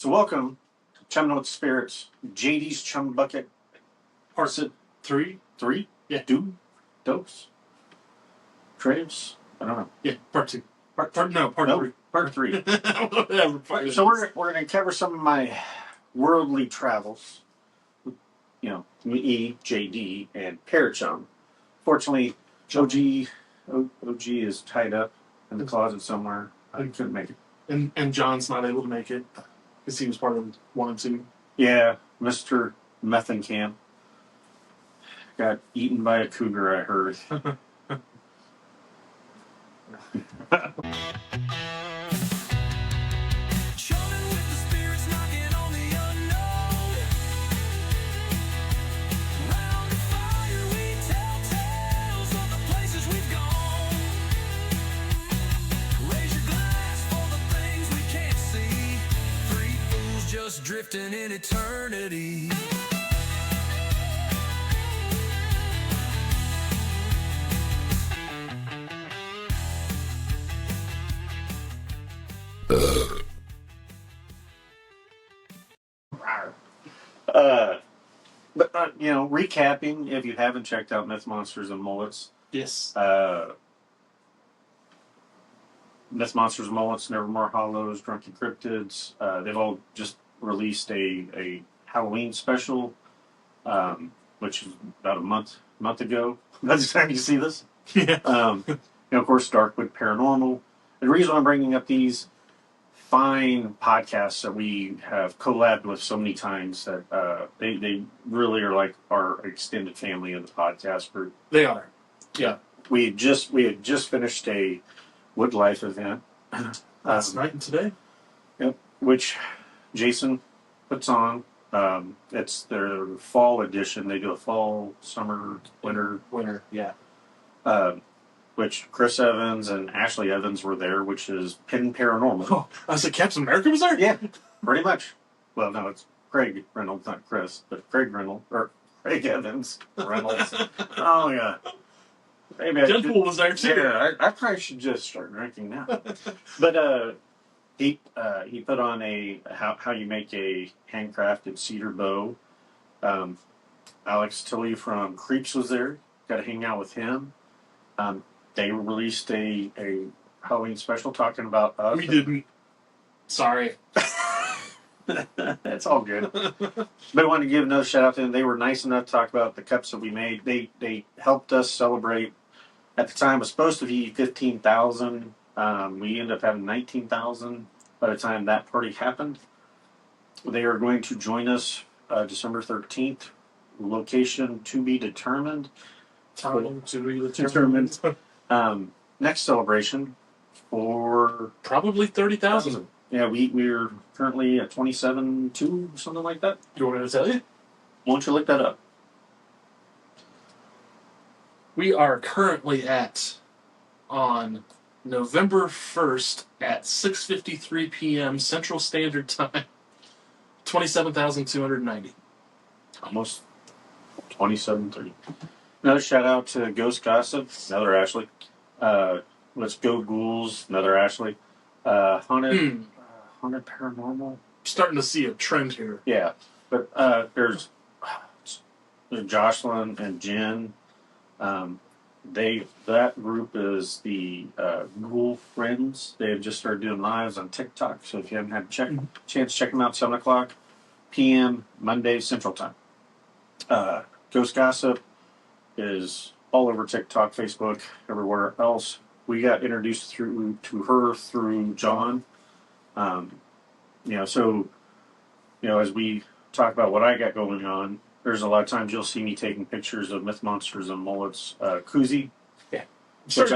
So welcome to Chumming with Spirits, JD's Chum Bucket. Part three? Three? Yeah. Dose? Traves? I don't know. Yeah, part two. Part Nope, three. Part three. Whatever. So we're going to cover some of my worldly travels. You know, me, JD, and Para-Chum. Fortunately, OG is tied up in the closet somewhere. I couldn't make it. And John's not able to make it because he was part of 1 and 2. Yeah, Mr. Methancamp got eaten by a cougar, I heard. Drifting in eternity. But recapping, if you haven't checked out Myth Monsters and Mullets, Yes. Myth Monsters and Mullets, Nevermore Hollows, Drunken Cryptids, they've all just released a Halloween special, which is about a month ago. By the time you see this, Yeah. Of course, Darkwood Paranormal. The reason I'm bringing up these fine podcasts that we have collabed with so many times that they really are like our extended family of the podcast group. They are. Yeah. We had just finished a Woodlife event Last night and today. Yep, which Jason puts on. It's their fall edition. They do a fall, summer, winter. Winter, yeah. Which Chris Evans and Ashley Evans were there, which is Penn Paranormal. Oh, I said Captain America was there? Yeah, pretty much. Well, no, it's Craig Reynolds, not Chris, but Craig Reynolds, or Craig Evans Reynolds. Oh, yeah. Maybe Deadpool was there, too. Yeah, I probably should just start drinking now. But he put on a how you make a handcrafted cedar bow. Alex Tilley from Creeps was there. Got to hang out with him. They released a Halloween special talking about us. We didn't. Sorry. It's all good. But I wanted to give another shout out to them. They were nice enough to talk about the cups that we made. They helped us celebrate. At the time, it was supposed to be 15,000. We ended up having 19,000 by the time that party happened. They are going to join us December 13th. Location to be determined. Time to be determined. Next celebration for Probably 30,000. Yeah, we're currently at 27.2, something like that. Do you want me to tell you? Why don't you look that up? We are currently on November 1st at 6:53 p.m. Central Standard Time, 27,290. Almost 27.30. Another shout out to Ghost Gossip, another Ashley. Let's Go Ghouls, another Ashley. Haunted Paranormal. Starting to see a trend here. Yeah, but there's Jocelyn and Jen. That group is the Ghoul Friends. They have just started doing lives on TikTok. So if you haven't had a chance, check them out. 7:00 p.m. Monday Central Time. Ghost Gossip is all over TikTok, Facebook, everywhere else. We got introduced to her through John. As we talk about what I got going on, there's a lot of times you'll see me taking pictures of Myth Monsters and Mullets koozie. Yeah. Which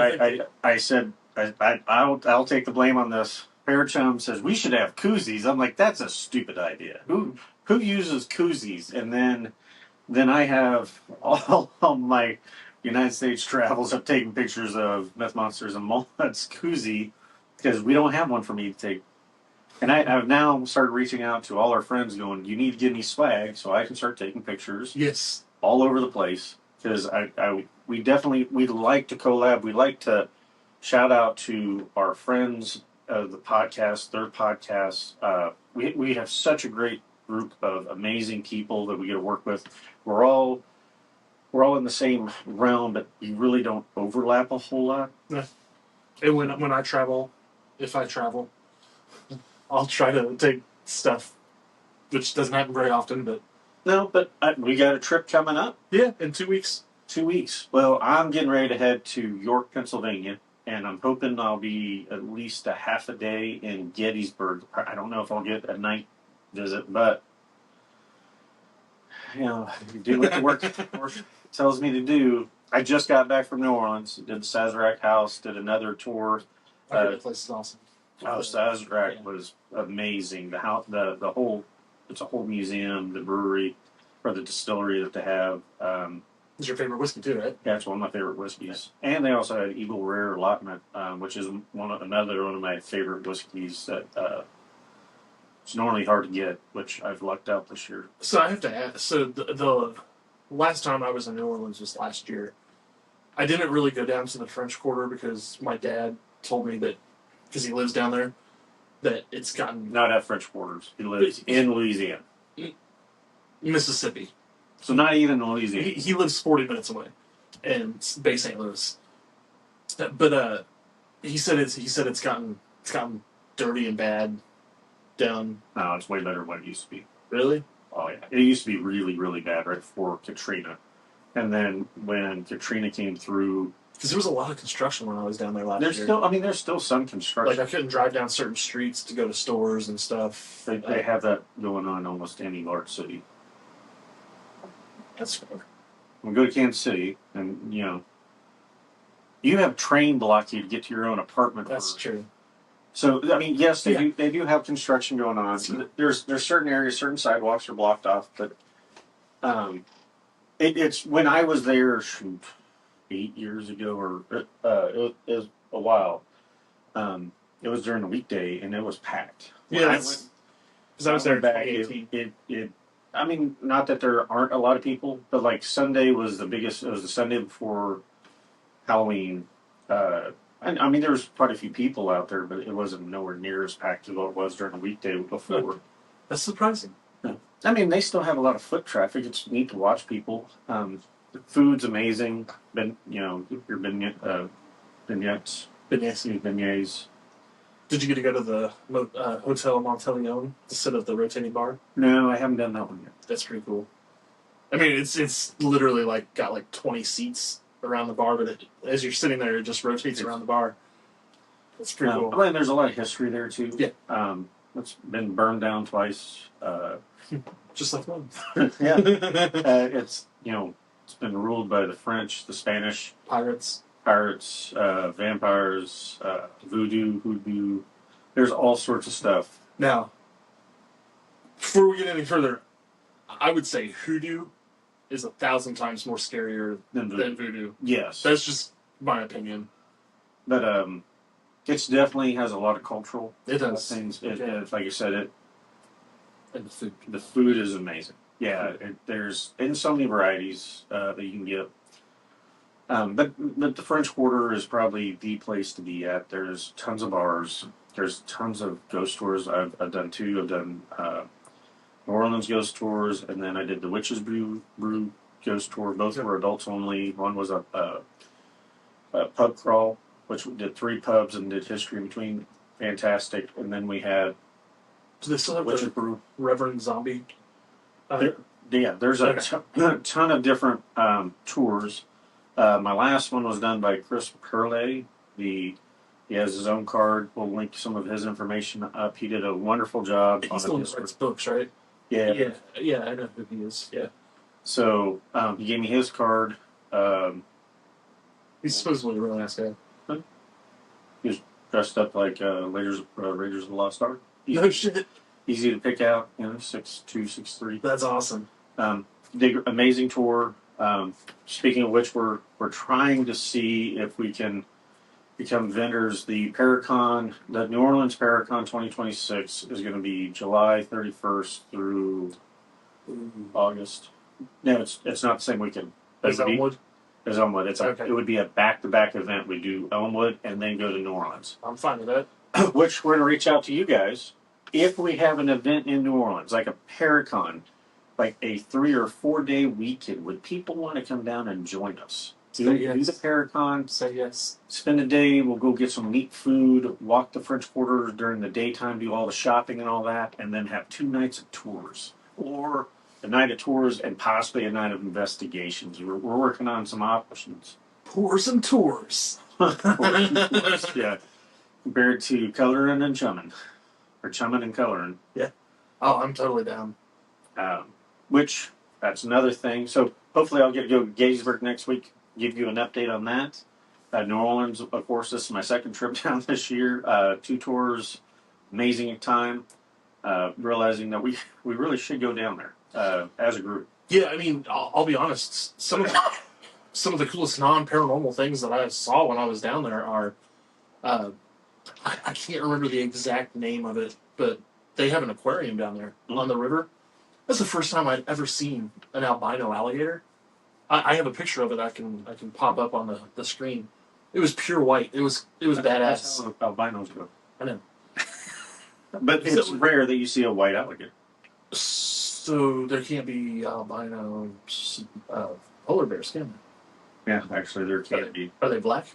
I said, I'll take the blame on this. Para-Chum says, we should have koozies. I'm like, that's a stupid idea. Who uses koozies? And then I have all my United States travels. I've taken pictures of Myth Monsters and Mullets koozie because we don't have one for me to take. And I've now started reaching out to all our friends going, you need to give me swag so I can start taking pictures. Yes. All over the place. Because we like to collab. We like to shout out to our friends of the podcast, their podcasts. we have such a great group of amazing people that we get to work with. We're all in the same realm, but we really don't overlap a whole lot. Yeah. And when I travel, if I travel, I'll try to take stuff, which doesn't happen very often, but No, but we got a trip coming up. yeah, in 2 weeks. 2 weeks. Well, I'm getting ready to head to York, Pennsylvania, and I'm hoping I'll be at least a half a day in Gettysburg. I don't know if I'll get a night visit, but you know, you do what the work tells me to do. I just got back from New Orleans, did the Sazerac House, did another tour. I heard that place is awesome. Oh, Sazerac was amazing. The house, the whole, it's a whole museum, the brewery, or the distillery that they have. It's your favorite whiskey too, right? Yeah, it's one of my favorite whiskeys. And they also had Eagle Rare Allotment, which is another one of my favorite whiskeys that it's normally hard to get, which I've lucked out this year. So I have to ask. So the last time I was in New Orleans was last year. I didn't really go down to the French Quarter because my dad told me that because he lives down there that it's gotten Not at French Quarters. He lives in Louisiana. Mississippi. So not even in Louisiana. He lives 40 minutes away, in Bay St. Louis. But he said it's gotten dirty and bad down. No, it's way better than what it used to be. Really? Oh yeah, it used to be really, really bad right before Katrina, and then when Katrina came through, Because there was a lot of construction when I was down there last there's year. there's still some construction. Like I couldn't drive down certain streets to go to stores and stuff. They have that going on in almost any large city. That's fair. We go to Kansas City, and you have train block you to get to your own apartment. That's true. So I mean, yes, they do have construction going on. There's certain areas, certain sidewalks are blocked off, but it's when I was there 8 years ago, or it was a while. It was during the weekday, and it was packed. Yeah, because I was there in back. 2018. I mean, not that there aren't a lot of people, but like Sunday was the biggest. It was the Sunday before Halloween. And I mean, there was quite a few people out there, but it wasn't nowhere near as packed as what it was during the weekday before. That's surprising. I mean, they still have a lot of foot traffic. It's neat to watch people. The food's amazing. Your vignettes, beignets. Did you get to go to the Hotel Monteleone to sit at the rotating bar? No, I haven't done that one yet. That's pretty cool. I mean, it's literally got 20 seats around the bar, but as you're sitting there, it just rotates around the bar. It's pretty cool. I mean, there's a lot of history there too. Yeah. It's been burned down twice. Just like one. Yeah. It's been ruled by the French, the Spanish, Pirates, vampires, voodoo, hoodoo. There's all sorts of stuff. Now, before we get any further, I would say hoodoo is 1,000 times more scarier than voodoo. Yes. That's just my opinion. But it definitely has a lot of cultural things. Like you said, And the food. the food is amazing. Yeah, there's in so many varieties that you can get. But the French Quarter is probably the place to be at. There's tons of bars. There's tons of ghost tours. I've done two. I've done New Orleans ghost tours, and then I did the Witches Brew ghost tour. Both were adults only. One was a pub crawl, which we did 3 pubs and did history in between. Fantastic. And then we had Do they still have Witches the Brew. Reverend Zombie? There's a ton of different tours. My last one was done by Chris Curley. He has his own card. We'll link some of his information up. He did a wonderful job. He still writes books, right? Yeah. I know who he is. Yeah. So he gave me his card. He's supposedly a real nice guy. He was dressed up like Raiders of the Lost Ark. No shit. Easy to pick out. 6'2", 6'3". That's awesome. Amazing tour. Speaking of which, we're trying to see if we can become vendors. The Para-Chum, the New Orleans Para-Chum 2026 is going to be July 31st through August. No, it's not the same weekend. Is Elmwood? It's Elmwood. Okay. It would be a back-to-back event. We do Elmwood and then go to New Orleans. I'm fine with that. Which we're going to reach out to you guys if we have an event in New Orleans, like a Para-Chum, like a 3 or 4 day weekend, would people want to come down and join us? Do the Para-Chum, Say yes. spend a day, we'll go get some neat food, walk the French Quarter during the daytime, do all the shopping and all that, and then have 2 nights of tours. Or a night of tours and possibly a night of investigations. We're working on some options. Pours and tours. Yeah. Compared to coloring and chumming. Or chumming and coloring. Yeah. Oh, I'm totally down. Which, that's another thing. So hopefully I'll get to go to Gettysburg next week, give you an update on that. New Orleans, of course, this is my second trip down this year. 2 tours, amazing time. Realizing that we really should go down there as a group. Yeah, I mean, I'll be honest. Some of the coolest non-paranormal things that I saw when I was down there are, I can't remember the exact name of it, but they have an aquarium down there on the river. That's the first time I'd ever seen an albino alligator. I have a picture of it. I can pop up on the screen. It was pure white. It was badass. That's how albinos go. I know. But it's rare that you see a white alligator. So there can't be albino polar bears, can Yeah, actually, there can't be. there? Are they black?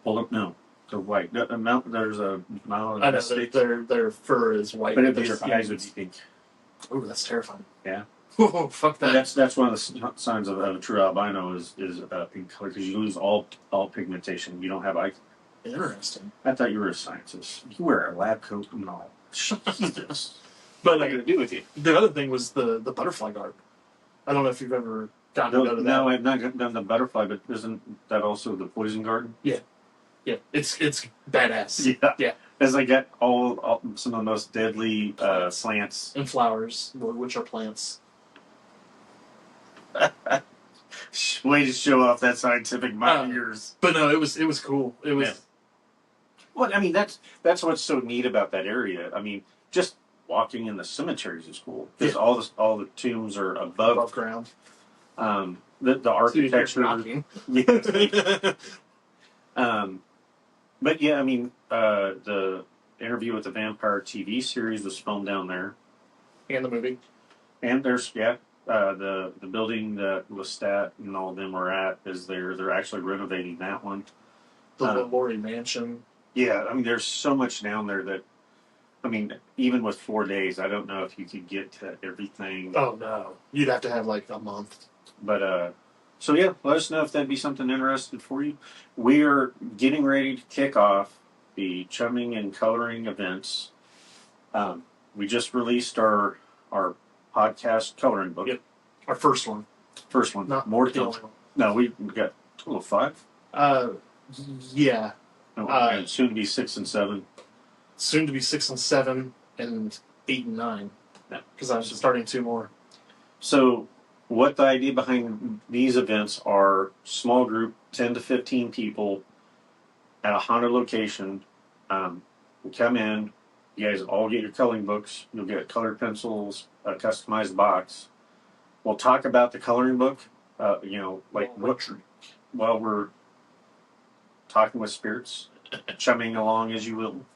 Well, no, they're white. There's a mountain. I know their fur is white. But if their eyes would be pink. Oh, that's terrifying. Yeah. Oh, fuck that. That's one of the signs of a true albino is pink color, because you lose all pigmentation. You don't have eye. Interesting. I thought you were a scientist. You wear a lab coat and all. Jesus. But What am I going to do with you? the other thing was the butterfly guard. I don't know if you've ever gotten to go to that. No, I've not done the butterfly, but isn't that also the poison garden? Yeah, it's badass. Yeah. Yeah. As I get all some of the most deadly plants. And flowers, which are plants. Way to show off that scientific mind of yours. But no, it was cool. It was. Yeah. Well, I mean, that's what's so neat about that area. I mean, just walking in the cemeteries is cool, because all the tombs are above ground. The architecture. Yeah. But yeah, I mean, the interview with the Vampire TV series was filmed down there, And the movie. and there's the building that Lestat and all of them are at is they're actually renovating that one. The Lori Mansion. Yeah, I mean, there's so much down there that, I mean, even with 4 days, I don't know if you could get to everything. Oh no, you'd have to have like a month. But so yeah, let us know if that'd be something interesting for you. We are getting ready to kick off the chumming and coloring events. We just released our podcast coloring book. Yep. Our first one. First one. Not More the to only one. No, we got a total of 5. Yeah. And soon to be 6 and 7. Soon to be 6 and 7 and 8 and 9. Yeah. Because I'm starting 2 more. So, what the idea behind these events are: small group, 10 to 15 people, at a haunted location. We come in. You guys all get your coloring books. You'll get colored pencils, a customized box. We'll talk about the coloring book. While we're talking with spirits, chumming along as you will.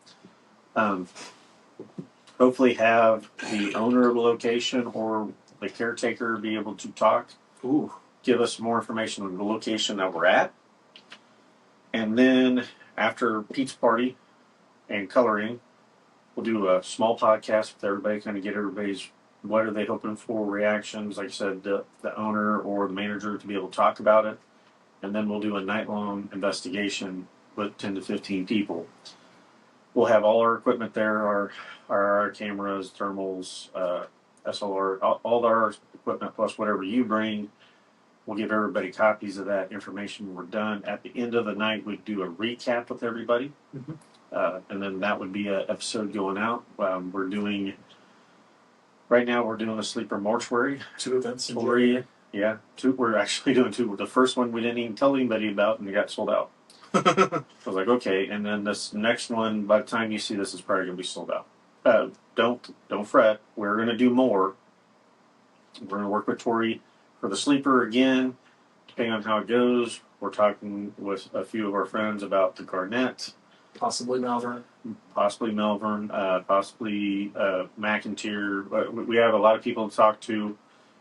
Hopefully have the owner of the location or the caretaker be able to talk. Ooh. Give us more information on the location that we're at. And then after pizza party and coloring, we'll do a small podcast with everybody, kind of get everybody's, what are they hoping for, reactions, like I said, the owner or the manager to be able to talk about it. And then we'll do a night-long investigation with 10 to 15 people. We'll have all our equipment there, our cameras, thermals, SLR, all our equipment plus whatever you bring. We'll give everybody copies of that information when we're done. At the end of the night, we'd do a recap with everybody. Mm-hmm. And then that would be an episode going out. Right now we're doing a sleeper mortuary. 2 events. Yeah, 2. We're actually doing 2. The first one we didn't even tell anybody about, and it got sold out. I was like, okay. And then this next one, by the time you see this, is probably going to be sold out. Don't fret. We're going to do more. We're going to work with Tori for the sleeper again. Depending on how it goes, we're talking with a few of our friends about the Garnet. Possibly Malvern. Possibly Melbourne, possibly McIntyre. We have a lot of people to talk to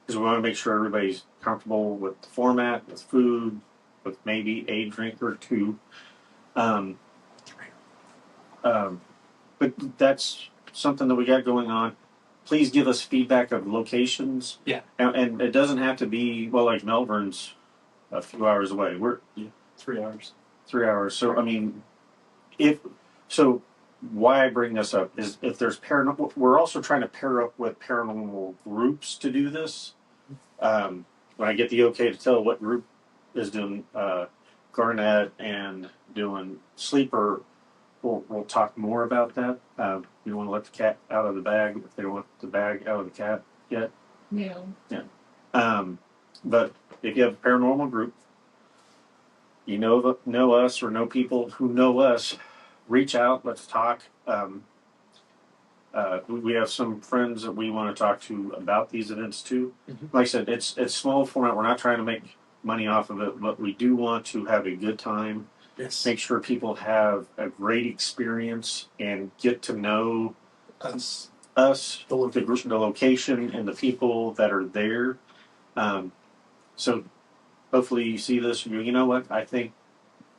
because we want to make sure everybody's comfortable with the format, with food, with maybe a drink or two. Um, but that's something that we got going on. Please give us feedback of locations. Yeah. And it doesn't have to be, well, like Melbourne's a few hours away. We're 3 hours. 3 hours. So, I mean, so why I bring this up is if there's paranormal, we're also trying to pair up with paranormal groups to do this. When I get the okay to tell what group is doing Garnet and doing Sleeper, we'll talk more about that. You don't want to let the cat out of the bag if they don't want the bag out of the cat yet. Yeah. But if you have a paranormal group, you know us or know people who know us, reach out. Let's talk. We have some friends that we want to talk to about these events too. Mhm. Like I said, it's small format. We're not trying to make money off of it, but we do want to have a good time. Yes. Make sure people have a great experience and get to know Us. the location, and the people that are there. So hopefully you see this and you know what, I think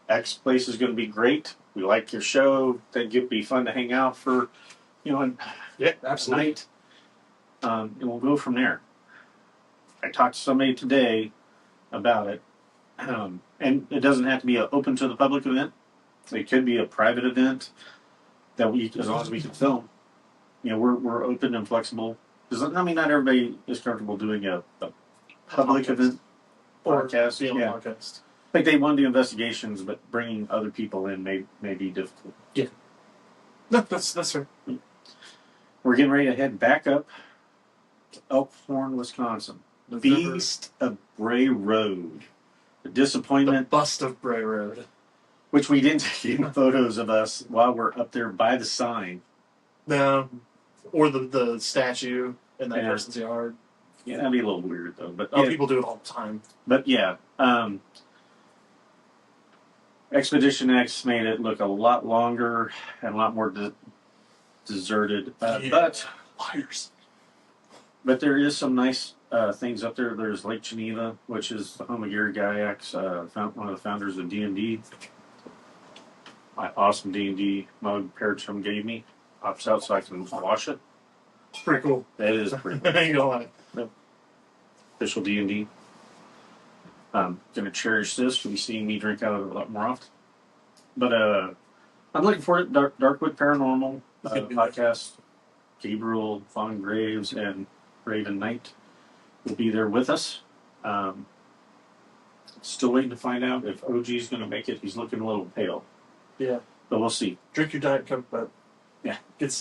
X place is going to be great. We like your show. Think it'd be fun to hang out for, Yeah, a absolutely. night. And we'll go from there. I talked to somebody today about it. And it doesn't have to be an open to the public event. It could be a private event that as long as we can film. We're open and flexible. Because I mean, not everybody is comfortable doing a public Podcast. event. Or Podcast, be on yeah. a podcast. Like they want to do investigations, but bringing other people in may be difficult. No, that's fair. We're getting ready to head back up to Elkhorn, Wisconsin. November, Beast of Bray Road. The the disappointment, bust of Bray Road. which we didn't take any photos of us while we're up there by the sign. No, or the statue in that Yeah. person's yard. Yeah, that'd be a little weird though. But Oh, yeah, people do it all the time. but yeah, Expedition X made it look a lot longer and a lot more deserted. Yeah. Liars. But there is some nice things up there. There's Lake Geneva, which is the home of Gary Gygax, one of the founders of D&D. My awesome D&D mug Para-Chum gave me. Pops out so I can wash it. It's pretty cool. That is pretty I ain't gonna lie. official D&D. Gonna cherish this. You'll be seeing me drink out of it a lot more often. But I'm looking forward to Darkwood Paranormal podcast. Gabriel Von Graves and Raven Knight will be there with us. Still waiting to find out if OG's going to make it. He's looking a little pale, Yeah. but we'll see. Drink your Diet Coke, but Yeah. get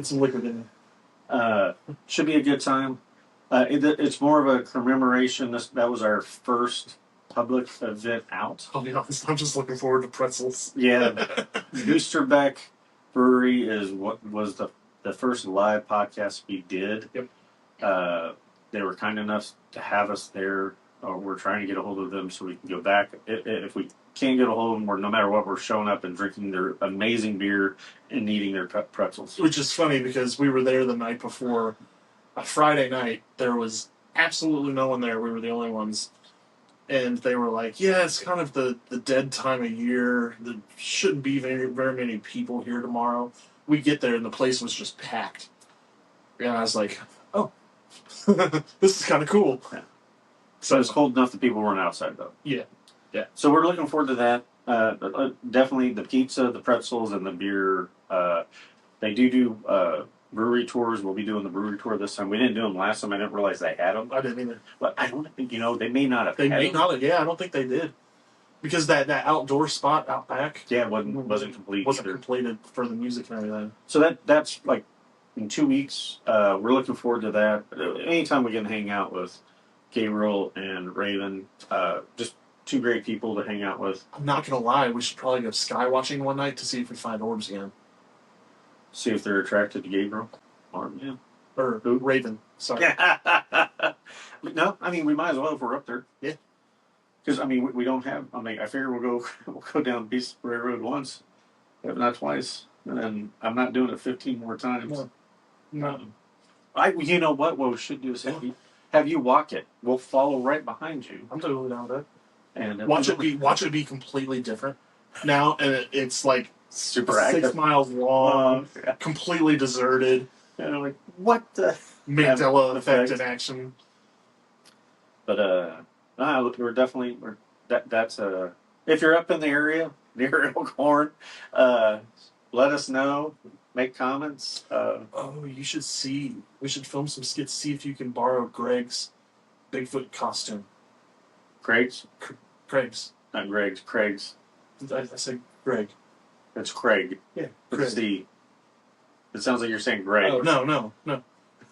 some liquid in there. Should be a good time. It's more of a commemoration. That was our first public event out. I'll be honest, I'm just looking forward to pretzels. Yeah, Boosterbeck Brewery is what was the first live podcast we did. Yep. They were kind enough to have us there. We're trying to get a hold of them so we can go back. If we can't get a hold of them, no matter what, we're showing up and drinking their amazing beer and eating their pretzels. Which is funny because we were there the night before. A Friday night, there was absolutely no one there. We were the only ones. And they were like, yeah, it's kind of the dead time of year. There shouldn't be very many people here tomorrow. We get there and the place was just packed. And I was like, oh, this is kind of cool. Yeah. So it's cold enough that people weren't outside, though. Yeah. Yeah. So we're looking forward to that. Definitely the pizza, the pretzels, and the beer. They do brewery tours. We'll be doing the brewery tour this time. We didn't do them last time. I didn't realize they had them. I didn't either. But I don't think, they may not have They had may them. not have. Yeah, I don't think they did. Because that outdoor spot out back Yeah, it wasn't complete wasn't either. completed for the music and everything. So that's like in 2 weeks. We're looking forward to that. Anytime we can hang out with Gabriel and Raven, just two great people to hang out with. I'm not going to lie. We should probably go sky watching one night to see if we find orbs again. See if they're attracted to Gabriel. Or, yeah. Or Who? Raven. Sorry. No, I mean, we might as well if we're up there. Yeah. Because, I mean, we don't have, I figure we'll go down Beast Bray Road once. If not twice, and then I'm not doing it 15 more times. No. No. You know what? What we should do is have you walk it. We'll follow right behind you. I'm totally down with that. And Watch it be completely different now, and it's like super 6 active. miles long, Yeah. completely deserted. And like, what the? Mandela Yeah, effect in effect. action. But we're definitely that's if you're up in the area near Elkhorn, let us know. Make comments. Oh, you should see. We should film some skits. See if you can borrow Greg's Bigfoot costume. Craig's, Craig's. not Greg's. Craig's. I said Greg. It's Craig. Yeah, But Craig. it's the. It sounds like you're saying Greg. Oh no.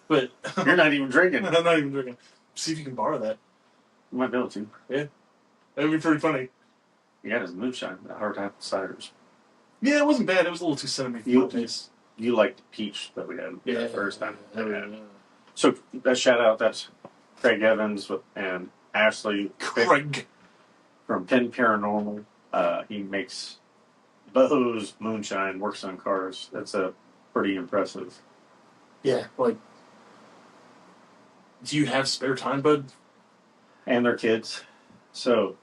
But You're not even drinking. I'm not even drinking. See if you can borrow that. You might be able to. That'd be pretty funny. You got his moonshine, the hard apple ciders. Yeah, it wasn't bad. It was a little too cinnamon for my taste. You liked the peach that we had the first time. Yeah. So that shout out, that's Craig Evans and Ashley Craig. from Penn Paranormal. He makes bows, moonshine, works on cars. That's pretty impressive. Yeah, like, do you have spare time, bud? And their kids. So,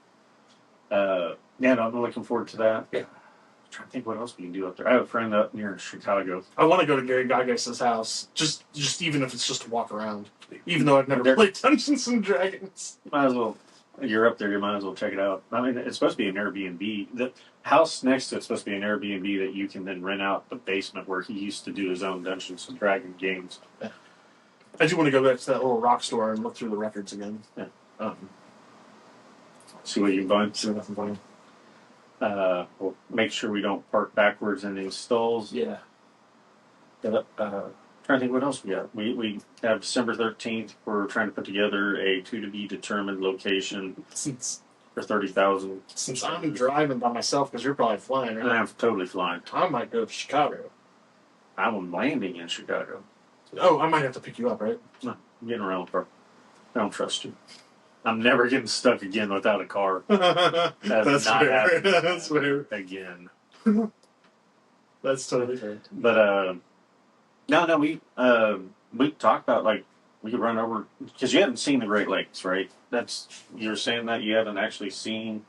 no, I'm looking forward to that. Yeah. I'm trying to think what else we can do up there. I have a friend up near Chicago. I want to go to Gary Gygax's house, just even if it's just to walk around. Even though I've never There- played Dungeons and Dragons. Might as well. You're up there. You might as well check it out. I mean, it's supposed to be an Airbnb. The house next to it's supposed to be an Airbnb that you can then rent out the basement where he used to do his own Dungeons and Dragons games. I do want to go back to that little rock store and look through the records again. Yeah. See what you can find. See nothing funny. We'll make sure we don't park backwards in these stalls. Yeah. Trying to think what else we got. We have December 13th. We're trying to put together a to be determined location Since for 30,000. I'm driving by myself, because you're probably flying, And right? I'm totally flying. I might go to Chicago. I'm landing in Chicago. Oh, I might have to pick you up, right? No, I'm getting around the car. I don't trust you. I'm never getting stuck again without a car. That's not fair. happening. That's fair. Again. That's totally fair. But no, we talked about like we could run over because you haven't seen the Great Lakes, right? You're saying that you haven't actually seen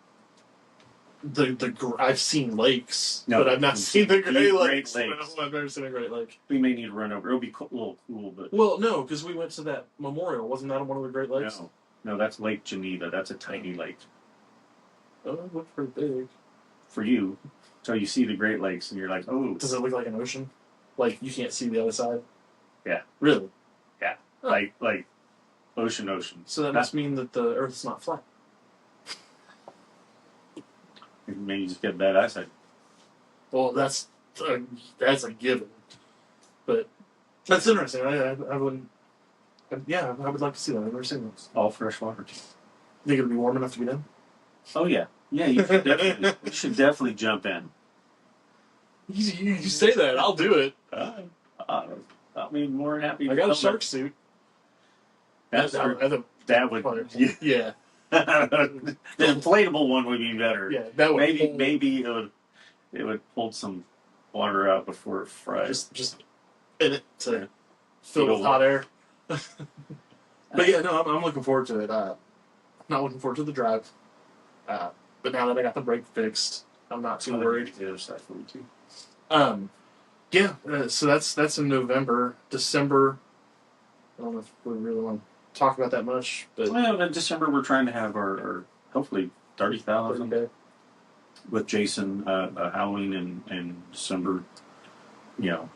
I've seen lakes, No, but I've not seen the Great Great Lakes. Lakes. No, I've never seen a Great Lake. We may need to run over. It'll be a little cool, but Well, no, because we went to that memorial. Wasn't that one of the Great Lakes? no, that's Lake Geneva. That's a tiny lake Oh, it looked pretty big. for you. So you see the Great Lakes, and you're like, oh, Does it look like an ocean? Like you can't see the other side? Yeah. Really? like ocean. So that must mean that the Earth's not flat. Maybe you just get bad eyesight. Well, that's a given. But that's interesting. I wouldn't. Yeah, I would like to see that. I've never seen those. All fresh water. Think it'd be warm enough to get in? Oh yeah, yeah. You should definitely jump in. You say that, I'll do it. I'll be more than happy. I to got a film shark it. suit. That would. Yeah. The inflatable one would be better. Yeah, that would Maybe it would hold some water out before it fries. just in it to Yeah. fill with hot air. But yeah, no, I'm looking forward to it. Not looking forward to the drive. But now that I got the brake fixed, I'm not too worried. The other side for me too. Yeah. So that's in November. December. I don't know if we really want to talk about that much, but Well, in December we're trying to have our hopefully 30,000 okay. with Jason. Halloween in December. You know,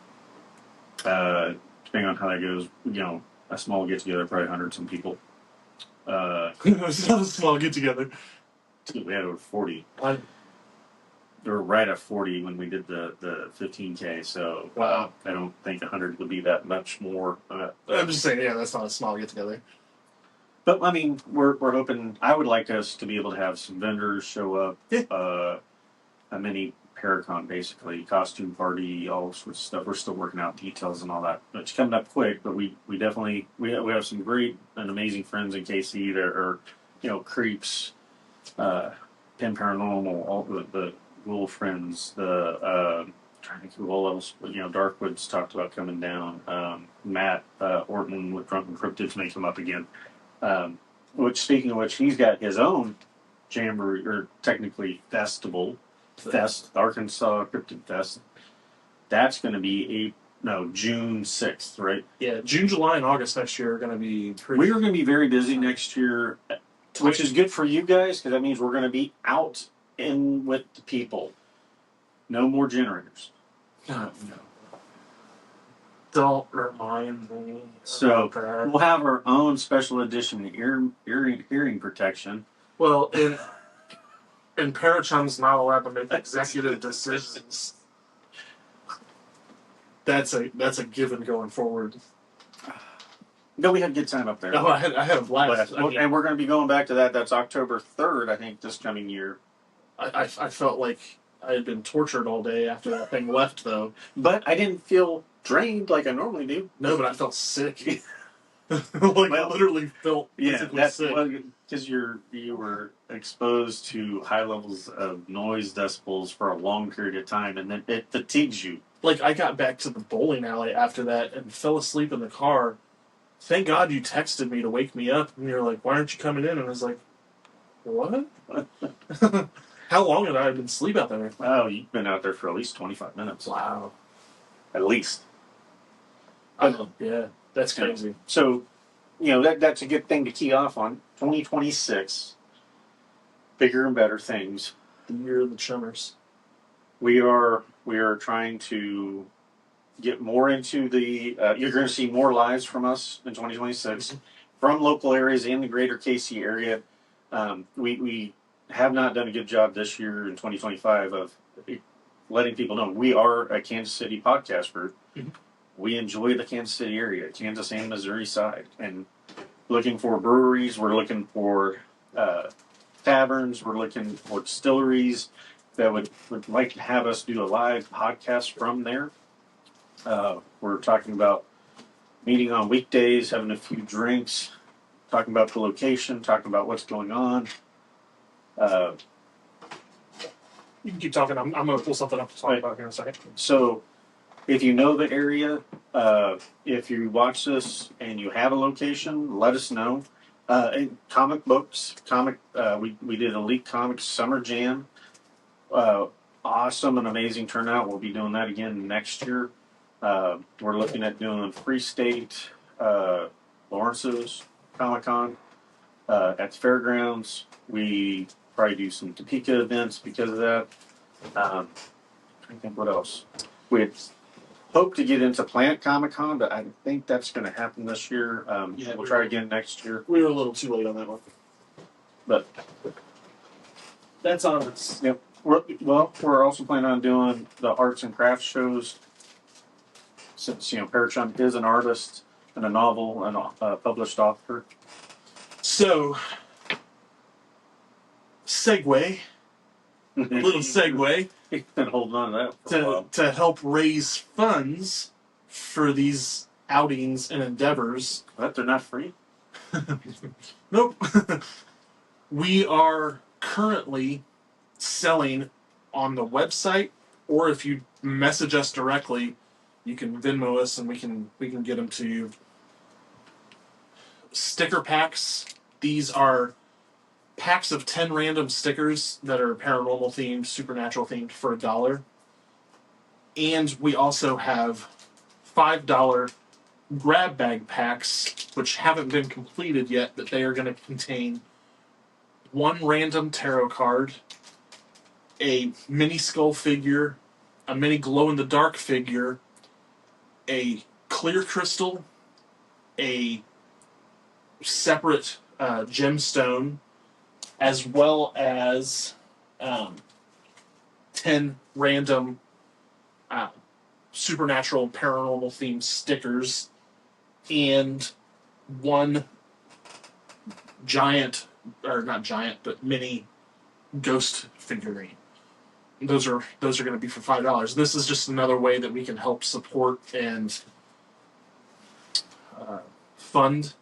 depending on how that goes, you know, a small get together, probably 100 some people. It's not a small get together. We had over 40. We were right at 40 when we did the 15K, so Wow. I don't think 100 would be that much more. I'm just saying, yeah, that's not a small get together. But I mean, we're hoping. I would like us to be able to have some vendors show up. Yeah. A mini Para-Chum, basically costume party, all sorts of stuff. We're still working out details and all that. It's coming up quick, but we definitely we have some great and amazing friends in KC that are creeps, Penn Paranormal, all the Ghoul Friends, trying to think who all else, Darkwood's talked about coming down. Matt Orton with Drunken Cryptids may come up again. Which, speaking of which, he's got his own jamboree, or technically fest, Arkansas Cryptid Fest. That's going to be June 6th, right? Yeah, June, July, and August next year are going to be pretty. We are going to be very busy next year, which is good for you guys because that means we're going to be out in with the people. No more generators. No. Don't remind me. So we'll have our own special edition hearing protection. Well, and Para-Chum's not allowed to make executive decisions. That's a given going forward. No, we had a good time up there. No, I had a blast. And we're going to be going back to that. That's October 3rd, I think, this coming year. I felt like I had been tortured all day after that thing left, though. But I didn't feel drained like I normally do. No, but I felt sick. I literally felt physically sick. Because you were exposed to high levels of noise decibels for a long period of time, and then it fatigues you. Like, I got back to the bowling alley after that and fell asleep in the car. Thank God you texted me to wake me up, and you're like, why aren't you coming in? And I was like, what? How long had I been asleep out there? Oh, you've been out there for at least 25 minutes. Wow. At least. Yeah, that's crazy. So, that's a good thing to key off on. 2026, bigger and better things. The year of the Chummers. We are trying to get more into the. You're going to see more lives from us in 2026 from local areas in the greater KC area. We have not done a good job this year in 2025 of letting people know we are a Kansas City podcast group. Mm-hmm. We enjoy the Kansas City area, Kansas and Missouri side, and looking for breweries. We're looking for taverns. We're looking for distilleries that would like to have us do a live podcast from there. We're talking about meeting on weekdays, having a few drinks, talking about the location, talking about what's going on. You can keep talking. I'm going to pull something up to talk about here in a second. So, if you know the area, if you watch this and you have a location, let us know. And comic books, we did Elite Comics Summer Jam. Awesome and amazing turnout. We'll be doing that again next year. We're looking at doing Free State, Lawrence's Comic Con at the fairgrounds. We probably do some Topeka events because of that. I think what else. We had hoped to get into Plant Comic Con, but I think that's going to happen this year. We'll try again next year. We were a little too late on that one. But that's on us. Yep. We're also planning on doing the arts and crafts shows. Since Para-Chum is an artist and a novel and a published author. So, a little segue. He's been holding on to that for a while. To help raise funds for these outings and endeavors. But they're not free. Nope. We are currently selling on the website, or if you message us directly, you can Venmo us and we can get them to you. Sticker packs. These are packs of 10 random stickers that are paranormal themed, supernatural themed for $1. And we also have $5 grab bag packs, which haven't been completed yet, but they are going to contain one random tarot card, a mini skull figure, a mini glow-in-the-dark figure, a clear crystal, a separate gemstone, as well as 10 random supernatural paranormal themed stickers, and one giant, or not giant, but mini ghost figurine. Those are going to be for $5. This is just another way that we can help support and fund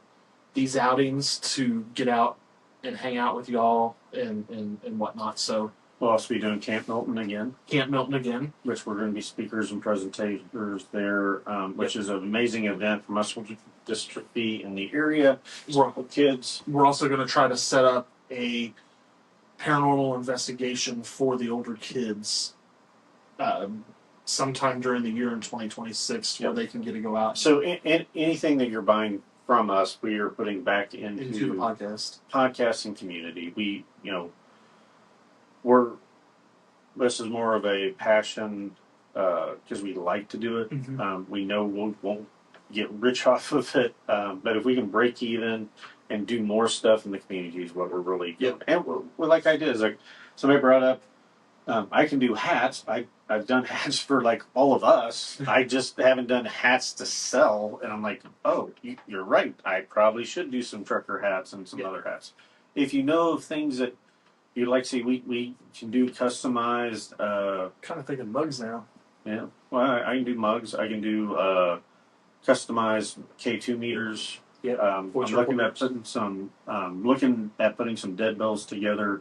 these outings to get out and hang out with y'all and whatnot. So We'll also be doing Camp Milton again, Camp Milton again. which we're going to be speakers and presentators there, which is an amazing event for muscular dystrophy in the area. We're, Kids. we're also going to try to set up a paranormal investigation for the older kids sometime during the year in 2026 where they can get to go out. So anything that you're buying from us, we are putting back into the podcasting community. We, this is more of a passion because we like to do it. Mm-hmm. We know we won't get rich off of it, but if we can break even and do more stuff in the community is what we're really doing. And we're like ideas. Like somebody brought up, I can do hats. I've done hats for like all of us. I just haven't done hats to sell. And I'm like, oh, you're right. I probably should do some trucker hats and some other hats. If you know of things that you'd like to see, we can do customized. Kind of thinking mugs now. Yeah. Well, I can do mugs. I can do customized K2 meters. Yeah. I'm looking at putting some. Putting some dead bells together.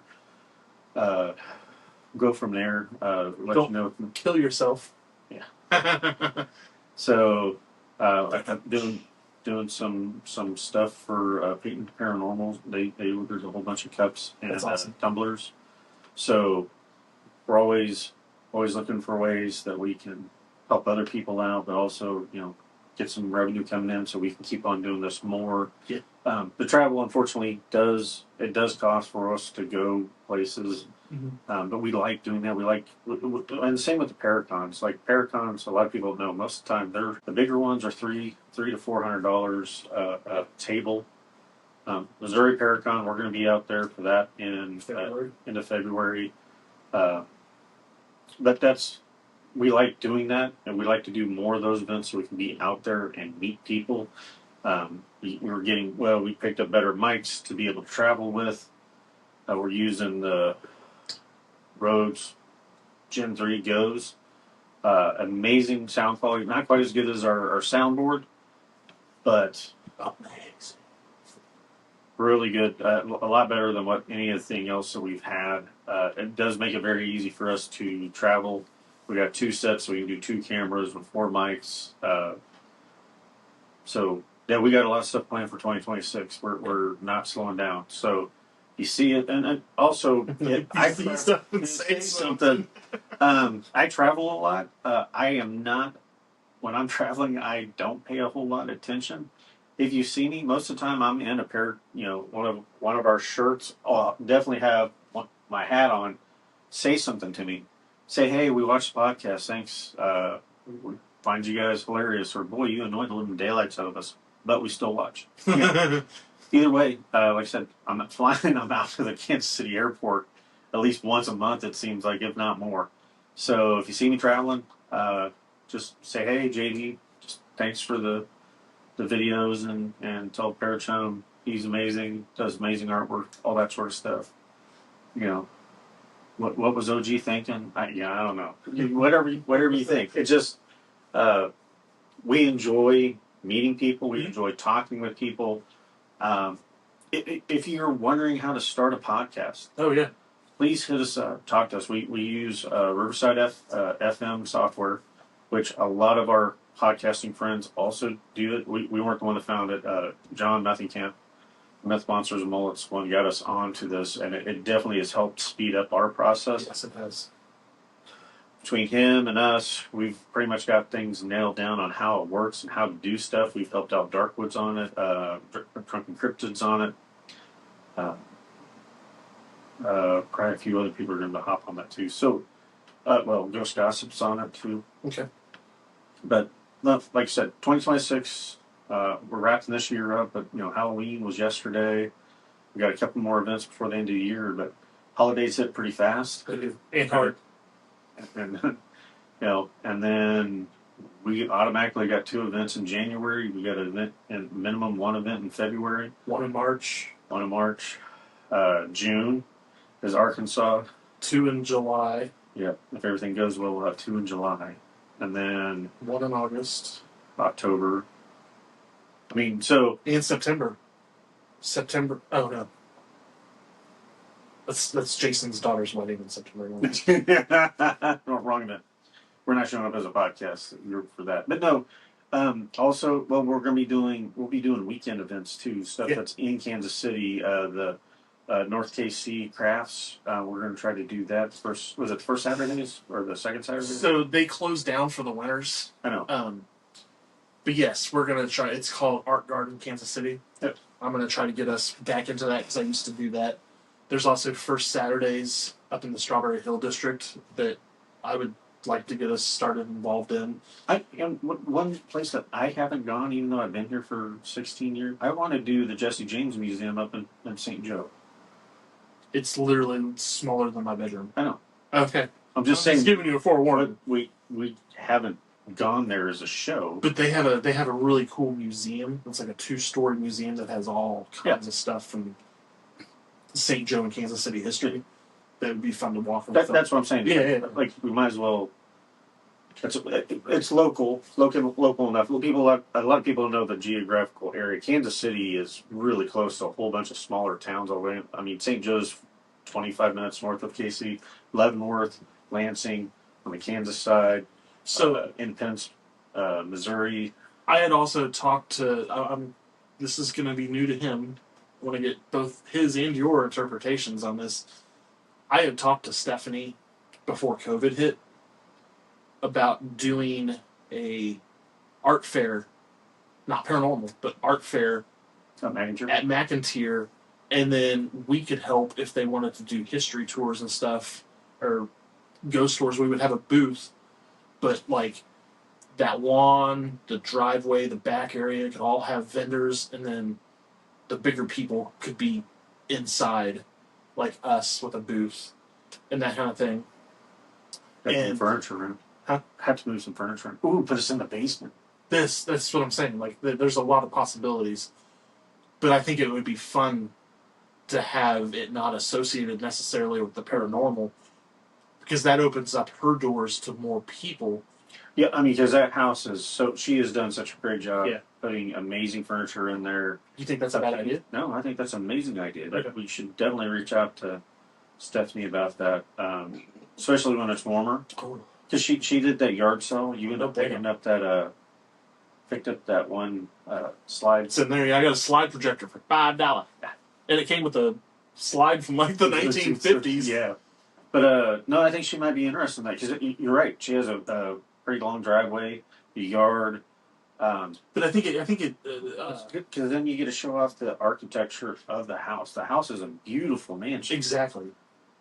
Go from there. Let you know. Kill yourself. Yeah. So I'm doing some stuff for Peyton Paranormal. They ordered a whole bunch of cups and awesome. tumblers. So we're always looking for ways that we can help other people out, but also get some revenue coming in so we can keep on doing this more. Yeah. The travel, unfortunately, does cost for us to go places. Mm-hmm. But we like doing that. We like, and the same with the Para-Chums. Like Para-Chums, a lot of people don't know. Most of the time, the bigger ones are $300 to $400 a table. Missouri Para-Chum, we're going to be out there for that in into February. But we like doing that, and we like to do more of those events so we can be out there and meet people. We picked up better mics to be able to travel with. We're using the Rhodes Gen 3 Goes. Amazing sound quality. Not quite as good as our soundboard, but amazing. Really good. A lot better than what anything else that we've had. It does make it very easy for us to travel. We got 2 sets, so we can do 2 cameras with 4 mics. So yeah, we got a lot of stuff planned for 2026. We're not slowing down. So you see it, and also I see stuff and say something. I travel a lot. I am not when I'm traveling. I don't pay a whole lot of attention. If you see me, most of the time I'm in a pair. One of our shirts. I'll definitely have my hat on. Say something to me. Say, hey, we watched the podcast. Thanks. We find you guys hilarious. Or boy, you annoy the living daylights out of us, but we still watch. Either way, like I said, I'm not flying. I'm out to the Kansas City airport at least once a month, it seems like, if not more. So if you see me traveling, just say, hey, JD, just thanks for the videos and tell Para-Chum he's amazing, does amazing artwork, all that sort of stuff. What was OG thinking? I don't know. Whatever you think. It just we enjoy meeting people. We enjoy talking with people. If you're wondering how to start a podcast, please hit us up. Talk to us. We use Riverside FM software, which a lot of our podcasting friends also do it. We weren't the one that found it. John Methinkamp, Myth Monsters and Mullets, one got us onto this, and it definitely has helped speed up our process. Yes, it has. Between him and us, we've pretty much got things nailed down on how it works and how to do stuff. We've helped out Darkwoods on it, Drunken Cryptids on it. Probably a few other people are going to hop on that too. So, Ghost Gossip's on it too. Okay. But like I said, 2026, we're wrapping this year up. But Halloween was yesterday. We got a couple more events before the end of the year, but holidays hit pretty fast. They do. And hard. And and then we automatically got 2 events in January. We got an event, and minimum 1 event in February. 1 in March. 1 in March. June is Arkansas. 2 in July. Yeah, if everything goes well, we'll have 2 in July, and then 1 in August. October. And September. Oh no. That's Jason's daughter's wedding in September. No, wrong then. We're not showing up as a podcast for that. But no, also, well, we'll be doing weekend events too, stuff that's in Kansas City. The North KC Crafts, we're going to try to do that first. Was it the first Saturdays or the second Saturday? So they closed down for the winters. I know. But yes, we're going to try. It's called Art Garden Kansas City. Yep. I'm going to try to get us back into that because I used to do that. There's also First Saturdays up in the Strawberry Hill district that I would like to get us started involved in. One place that I haven't gone, even though I've been here for 16 years, I want to do the Jesse James Museum up in St. Joe. It's literally smaller than my bedroom. I know. Okay. I'm just saying. Giving you a forewarning. We haven't gone there as a show. But they have a really cool museum. It's like a 2-story museum that has all kinds of stuff from St. Joe and Kansas City history. That would be fun to walk around. That's what I'm saying. Yeah. Like we might as well. It's local enough. A lot of people know the geographical area. Kansas City is really close to a whole bunch of smaller towns all the way. I mean, St. Joe's 25 minutes north of KC, Leavenworth, Lansing on the Kansas side. So Independence, Missouri. I had also talked to. This is going to be new to him. I want to get both his and your interpretations on this. I had talked to Stephanie before COVID hit about doing a art fair, not paranormal, but art fair at McIntyre, and then we could help if they wanted to do history tours and stuff, or ghost tours. We would have a booth, but like that lawn, the driveway, the back area could all have vendors, and then the bigger people could be inside, like us with a booth and that kind of thing. And furniture room. Huh? Have to move some furniture. Ooh, put us in the basement. That's what I'm saying. Like, there's a lot of possibilities, but I think it would be fun to have it not associated necessarily with the paranormal, because that opens up her doors to more people. Yeah, I mean, because that house she has done such a great job putting amazing furniture in there. You think that's a bad idea? No, I think that's an amazing idea. Okay. We should definitely reach out to Stephanie about that, especially when it's warmer. Cool. Because she did that yard sale. You ended up picking up that picked up that one slide. It's in there. Yeah, I got a slide projector for $5, and it came with a slide from like the 1950s. Yeah, but no, I think she might be interested in that because you're right. She has a pretty long driveway, a yard. But I think it because then you get to show off the architecture of the house. The house is a beautiful mansion. Exactly,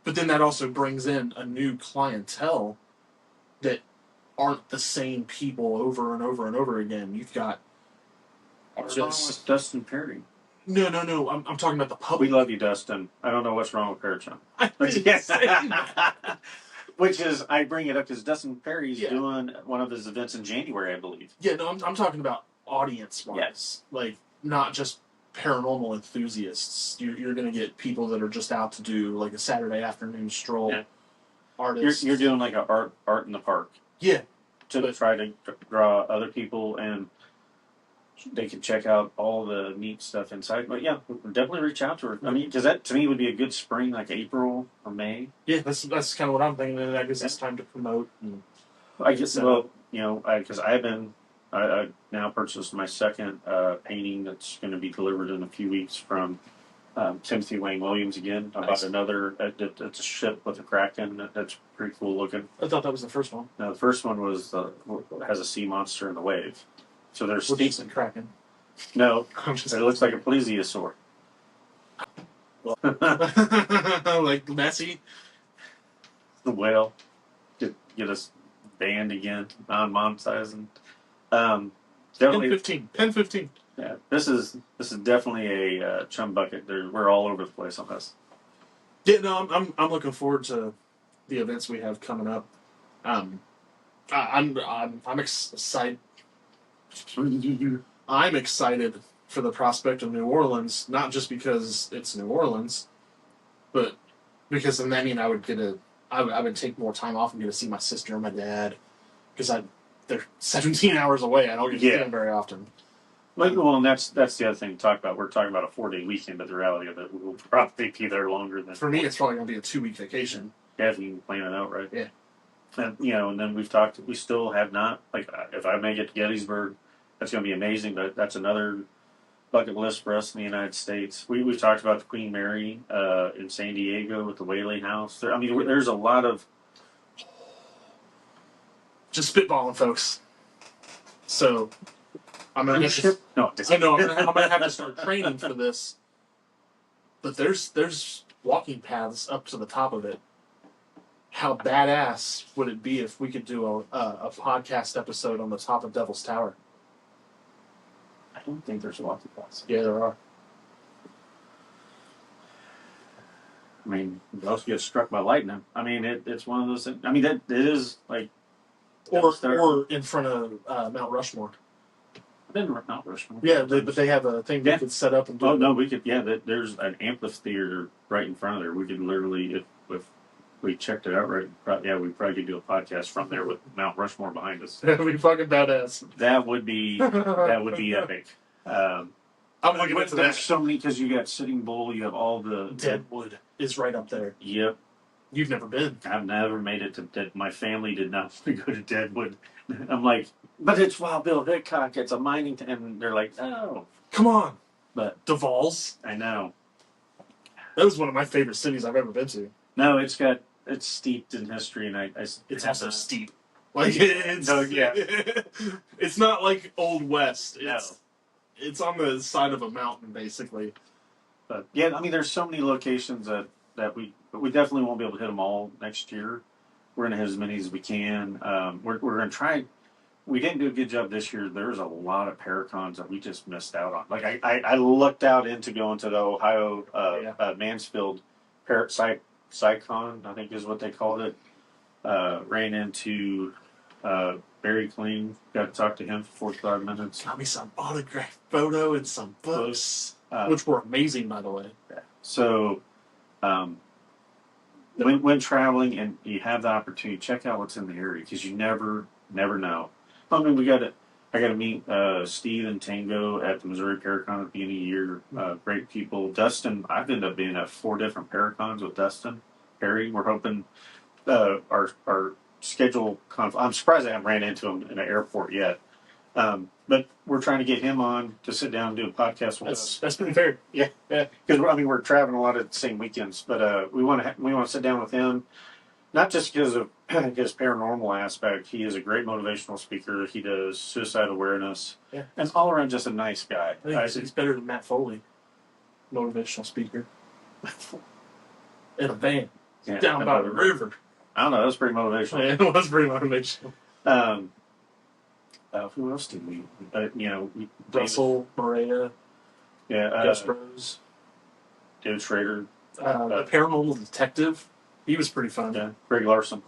but then that also brings in a new clientele that aren't the same people over and over and over again. You've got What's wrong with Dustin Perry? No. I'm talking about the public. We love you, Dustin. I don't know what's wrong with Para-Chum. I didn't say that. Which is, I bring it up because Dustin Perry's doing one of his events in January, I believe. Yeah, no, I'm talking about audience-wise. Yes. Like, not just paranormal enthusiasts. You're going to get people that are just out to do, like, a Saturday afternoon stroll. Yeah. Artists. You're doing, like, a art in the park. Yeah. To try to draw other people, and they can check out all the neat stuff inside. But, yeah, definitely reach out to her. I mean, because that, to me, would be a good spring, like April or May. Yeah, that's kind of what I'm thinking. And I guess it's time to promote. And I guess, well, you know, because I now purchased my second painting that's going to be delivered in a few weeks from Timothy Wayne Williams again. I bought another. It's a ship with a kraken. That's pretty cool looking. I thought that was the first one. No, the first one has a sea monster in the wave. So there's decent kraken. No, it looks like a plesiosaur. Like Nessie. The whale. Get us banned again, non-monetizing. Definitely, Pen 15. Yeah, this is definitely a chum bucket. We're all over the place on this. Yeah, no, I'm looking forward to the events we have coming up. I'm excited. I'm excited for the prospect of New Orleans, not just because it's New Orleans, but because then I would take more time off and get to see my sister and my dad, because they're 17 hours away. I don't get to see them very often. Well, and that's the other thing to talk about. We're talking about a 4-day weekend, but the reality of it, we'll probably be there longer than. For me, it's probably going to be a 2-week vacation. Yeah, if you can plan it out right. Yeah. And and then we still have not, like, if I make it to Gettysburg, that's going to be amazing. But that's another bucket list for us in the United States. We've talked about the Queen Mary in San Diego with the Whaley House. There's a lot of. Just spitballing, folks. So I'm gonna No, I know I'm gonna have to start training for this. But there's walking paths up to the top of it. How badass would it be if we could do a podcast episode on the top of Devil's Tower? I don't think there's walking paths. Yeah, there are. I mean, you also get struck by lightning. I mean, it's one of those things. I mean, it is like. Or in front of Mount Rushmore. Mount Rushmore. Yeah, but they have a thing we could set up and do. Oh no, we could. Yeah, there's an amphitheater right in front of there. We could literally, if we checked it out right, we probably could do a podcast from there with Mount Rushmore behind us. That'd be fucking badass. That would be epic. I'm looking into that. There's so many because you got Sitting Bull, you have all the Deadwood is right up there. Yep. You've never been. I've never made it to Dead. My family did not want to go to Deadwood. I'm like, but it's Wild Bill Hickok. It's a mining town. And they're like, oh. Come on. But Duval's. I know. That was one of my favorite cities I've ever been to. No, it's steeped in history, and it's also steep. Like it's it's not like Old West. It's on the side of a mountain, basically. But yeah, I mean, there's so many locations that we definitely won't be able to hit them all next year. We're going to hit as many as we can. We're going to try. We didn't do a good job this year. There's a lot of Para-Chums that we just missed out on. Like I looked out into going to the Ohio Mansfield Psychon, I think is what they called it. Ran into Barry Clean. Got to talk to him for 45 minutes. Got me some autographed photo and some books, which were amazing, by the way. Yeah. So, when traveling and you have the opportunity, check out what's in the area because you never know. I mean, I got to meet Steve and Tango at the Missouri Para-Chum at the beginning of the year. Great people. Dustin, I've ended up being at 4 different Para-Chums with Dustin Perry. We're hoping our schedule. I'm surprised I haven't ran into him in an airport yet. But we're trying to get him on to sit down and do a podcast with us. That's pretty fair. Yeah. Because we're traveling a lot at the same weekends, but we want to sit down with him, not just because of his paranormal aspect. He is a great motivational speaker. He does suicide awareness, and all around just a nice guy. I think he's better than Matt Foley, motivational speaker, in a van down by the river. I don't know. That was pretty motivational. Yeah, it was pretty motivational. Who else did we? Russell, Maria, Gus Bros, David Schrader, the paranormal detective. He was pretty fun. Yeah, Greg Larson,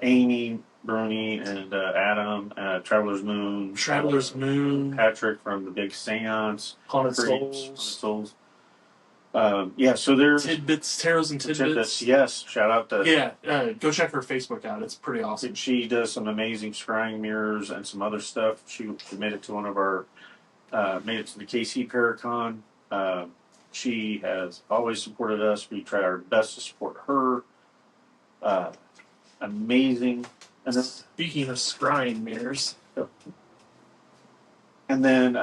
Amy, Bruni, and Adam, Traveler's Moon, Patrick from the Big Seance, Haunted Souls. So there's Tidbits, Taros and Tidbits. Yes, shout out to go check her Facebook out. It's pretty awesome. She does some amazing scrying mirrors and some other stuff. She made it to one of our made it to the KC Para-Chum. She has always supported us. We try our best to support her. Amazing. And then, speaking of scrying mirrors, and then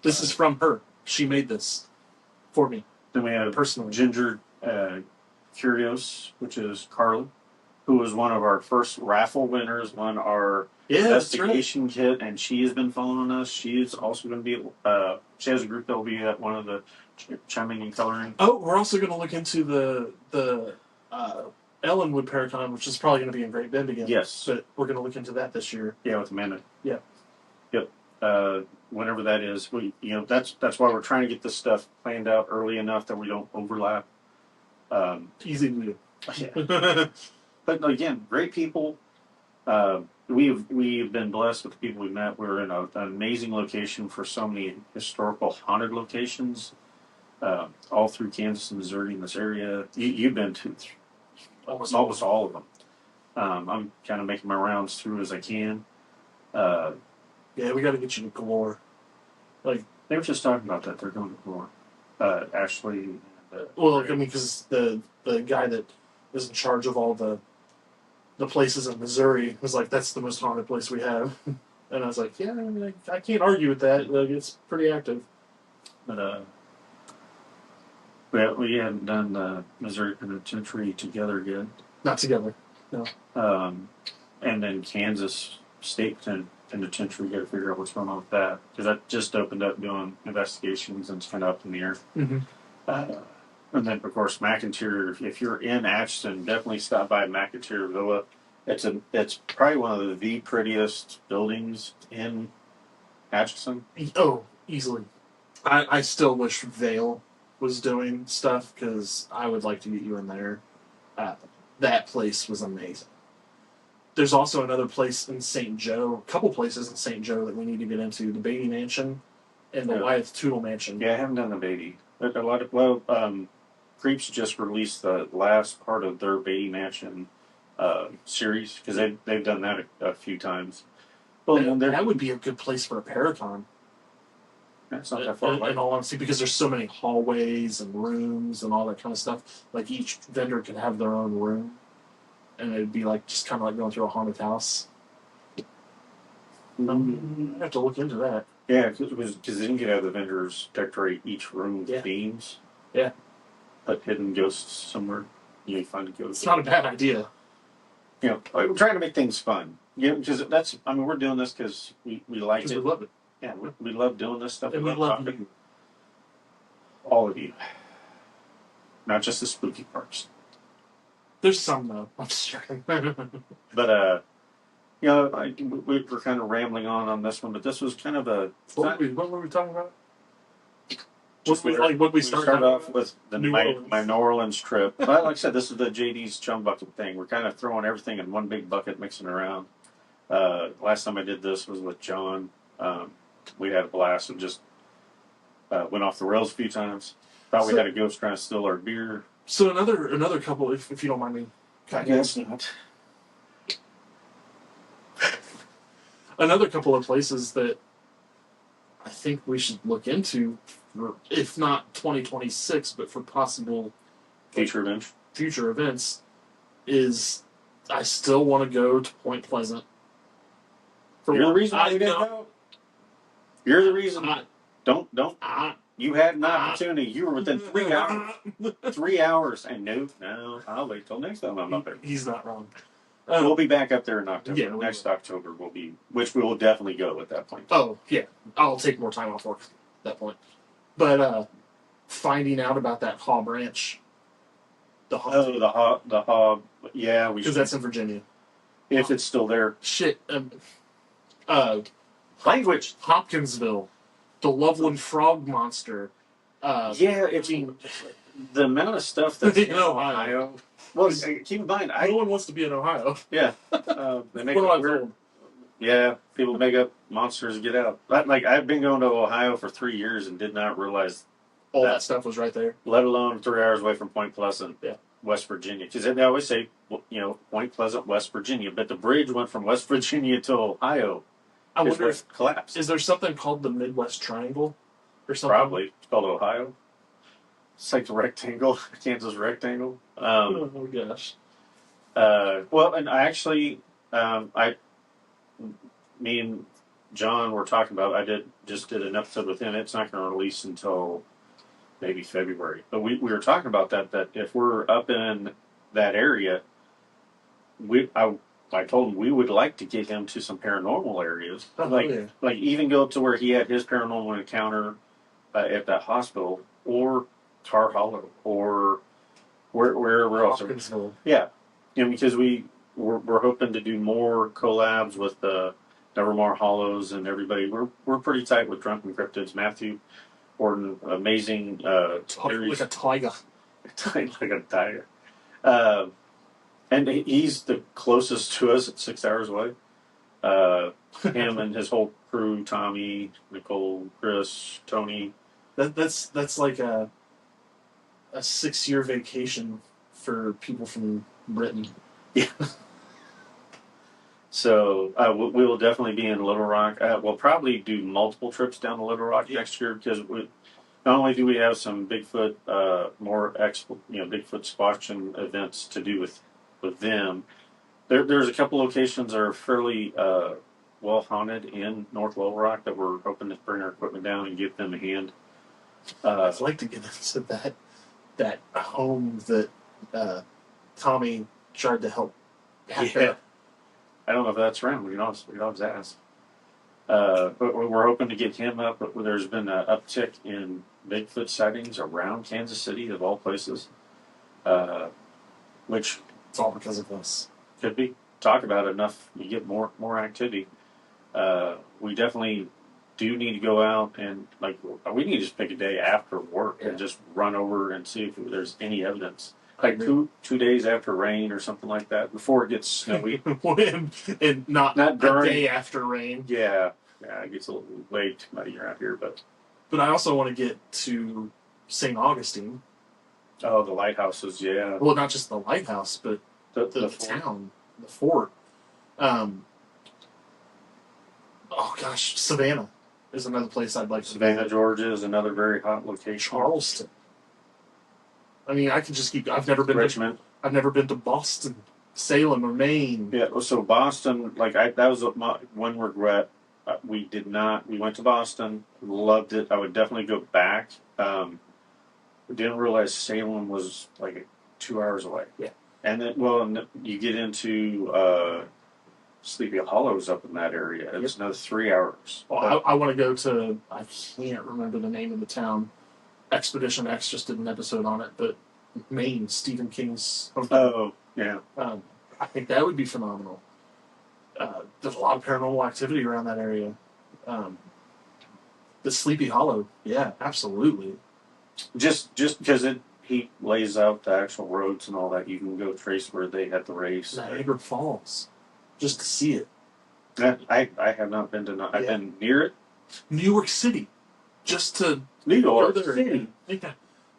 this is from her. She made this for me. Then we have personally Ginger Curios, which is Carla, who was one of our first raffle winners, won our investigation kit, and she has been following us. She is also going to be. She has a group that will be at one of the Chumming and Coloring. Oh, we're also going to look into the Ellenwood Para-Chum, which is probably going to be in Great Bend again. Yes, but we're going to look into that this year. Yeah, with Amanda. Yeah. Yep. Whenever that is, that's why we're trying to get this stuff planned out early enough that we don't overlap. Easy to do. Yeah. But again, great people. We've been blessed with the people we met. We're in an amazing location for so many historical haunted locations, all through Kansas and Missouri in this area. You've been to almost all of them. I'm kind of making my rounds through as I can. Yeah, we got to get you to Galore. Like, They were just talking about that. They're going to more. Ashley. And, well, I mean, because the guy that is in charge of all the places in Missouri was like, "That's the most haunted place we have," and I was like, "Yeah, I mean, I can't argue with that. Like, it's pretty active." But we haven't done the Missouri Penitentiary together yet. Not together. No. And then Kansas State Penitentiary, got to figure out what's going on with that. Because that just opened up doing investigations and it's kind of up in the air. Mm-hmm. And then, of course, McIntyre, if you're in Atchison, definitely stop by McIntyre Villa. It's probably one of the prettiest buildings in Atchison. Oh, easily. I still wish Vale was doing stuff because I would like to get you in there. That place was amazing. There's also another place in St. Joe, a couple places in St. Joe that we need to get into: the Beatty Mansion and the Wyeth Tootle Mansion. Yeah, I haven't done the Beatty. A lot of Creeps just released the last part of their Beatty Mansion series because they've done that a few times. Well, that would be a good place for a Para-Chum. That's not that far away. In all honesty, because there's so many hallways and rooms and all that kind of stuff. Like each vendor could have their own room, and it'd be like just kind of like going through a haunted house. I have to look into that. Yeah, because then you could have the vendors decorate each room with themes. Yeah. Put hidden ghosts somewhere. You find a ghost. It's not a bad idea. You know, we're trying to make things fun. Yeah, because we're doing this because we like it. We love it. Yeah, we love doing this stuff. And we love you. All of you. Not just the spooky parts. There's some, though. I'm just joking. But, you know, we're kind of rambling on this one, but this was kind of a... What were we talking about? We started off with my New Orleans trip. But like I said, this is the JD's Chum Bucket thing. We're kind of throwing everything in one big bucket, mixing around. Last time I did this was with John. We had a blast and just went off the rails a few times. Thought we had a ghost trying to steal our beer. So another couple, if you don't mind me. I guess not. Another couple of places that I think we should look into, if not 2026, but for possible future events, is I still want to go to Point Pleasant. You're the reason I didn't go. You're the reason. Don't. You had an opportunity. You were within 3 hours. 3 hours, and no. I'll wait till next time I'm up there. He's not wrong. We'll be back up there in October. Yeah, next October which we will definitely go at that point. Oh yeah, I'll take more time off work at that point. But finding out about that Haw Branch, the Haw, yeah, we because that's in Virginia. If it's still there, shit. Language. Hopkinsville, the Loveland Frog Monster. Yeah, the amount of stuff that's in Ohio. Well, keep in mind, no one wants to be in Ohio. Yeah, they make it weird. Yeah, people make up monsters and get out. I've been going to Ohio for 3 years and did not realize all that stuff was right there. Let alone 3 hours away from Point Pleasant, West Virginia. Because they always say, Point Pleasant, West Virginia, but the bridge went from West Virginia to Ohio. I wonder if collapsed. Is there something called the Midwest Triangle or something? Probably. It's called Ohio. It's like the rectangle, Kansas rectangle. Oh gosh. Well, and I actually, me and John were talking about. I just did an episode with him. It's not going to release until maybe February. But we were talking about that if we're up in that area, I told him we would like to get him to some paranormal areas. Like even go to where he had his paranormal encounter at that hospital, or Tar Hollow, or wherever else. Yeah, because we're hoping to do more collabs with Nevermore Hollows and everybody. We're pretty tight with Drunken Cryptids. Matthew Orton, amazing. Like a tiger. Like a tiger. And he's the closest to us at 6 hours away. Him and his whole crew, Tommy, Nicole, Chris, Tony. That's like a 6-year vacation for people from Britain. Yeah. So we will definitely be in Little Rock. We'll probably do multiple trips down to Little Rock next year because not only do we have some Bigfoot, Bigfoot squatching events to do with them. There's a couple locations that are fairly well haunted in North Little Rock that we're hoping to bring our equipment down and give them a hand. I'd like to get into that home that Tommy tried to help. Yeah. I don't know if that's around. We can always ask. But we're hoping to get him up. But there's been an uptick in Bigfoot sightings around Kansas City, of all places, which It's all because of us. could be. Talk about it enough, you get more activity. We definitely do need to go out and we need to just pick a day after work and just run over and see if there's any evidence. Like two days after rain or something like that, before it gets snowy. and not during, a day after rain. Yeah, it gets a little way too muddy around here. But I also want to get to St. Augustine. Oh, the lighthouses, yeah. Well, not just the lighthouse, but the town, the fort. Oh gosh, Savannah is another place I'd like to Savannah, visit. Georgia is another very hot location. Charleston. I mean, I could just keep. I've never been Richmond. I've never been to Boston, Salem, or Maine. Yeah, so Boston, that was my one regret. We did not. We went to Boston, loved it. I would definitely go back. Didn't realize Salem was 2 hours away. Yeah, and then you get into Sleepy Hollow's up in that area. It's another 3 hours. Well, I want to go to. I can't remember the name of the town. Expedition X just did an episode on it, but Maine, Stephen King's hometown. Oh, yeah. I think that would be phenomenal. There's a lot of paranormal activity around that area. The Sleepy Hollow, yeah, absolutely. Just because he lays out the actual roads and all that, you can go trace where they had the race. Niagara Falls, just to see it. I have not been to. I've been near it. New York City, just to New York go there. City.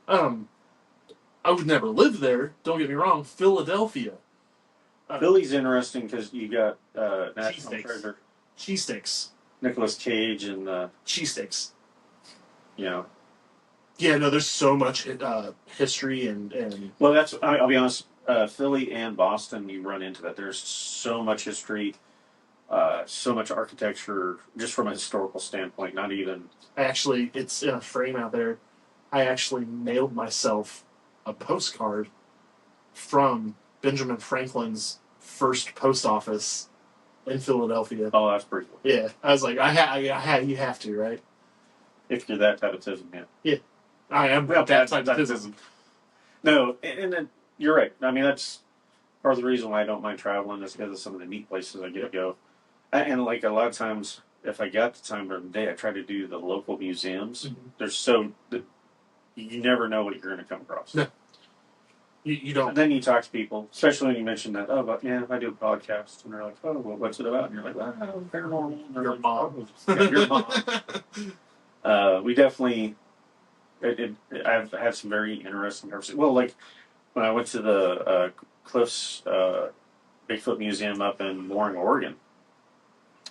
I would never live there. Don't get me wrong. Philadelphia. Philly's interesting because you got National Cheesesteaks. Treasure, Cheesesteaks. Nicolas Cage, and Cheesesteaks. you know. Yeah, no, there's so much history and. Well, I'll be honest. Philly and Boston, you run into that. There's so much history, so much architecture, just from a historical standpoint. Not even. It's in a frame out there. I actually mailed myself a postcard from Benjamin Franklin's first post office in Philadelphia. Oh, that's pretty cool. Yeah, I was like, you have to, right? If you're that type of citizen, yeah. Yeah, I am that type of citizen. No, and then you're right. I mean, that's part of the reason why I don't mind traveling is because of some of the neat places I get to go. And a lot of times, if I got the time during the day, I try to do the local museums. Mm-hmm. You never know what you're going to come across. No. You don't. And then you talk to people, especially when you mention that, but I do a podcast. And they're like, oh, well, what's it about? And you're like, paranormal. And Your mom. Your mom. We definitely, I've had some very interesting conversations. Well, when I went to the Cliffs Bigfoot Museum up in Loring, Oregon,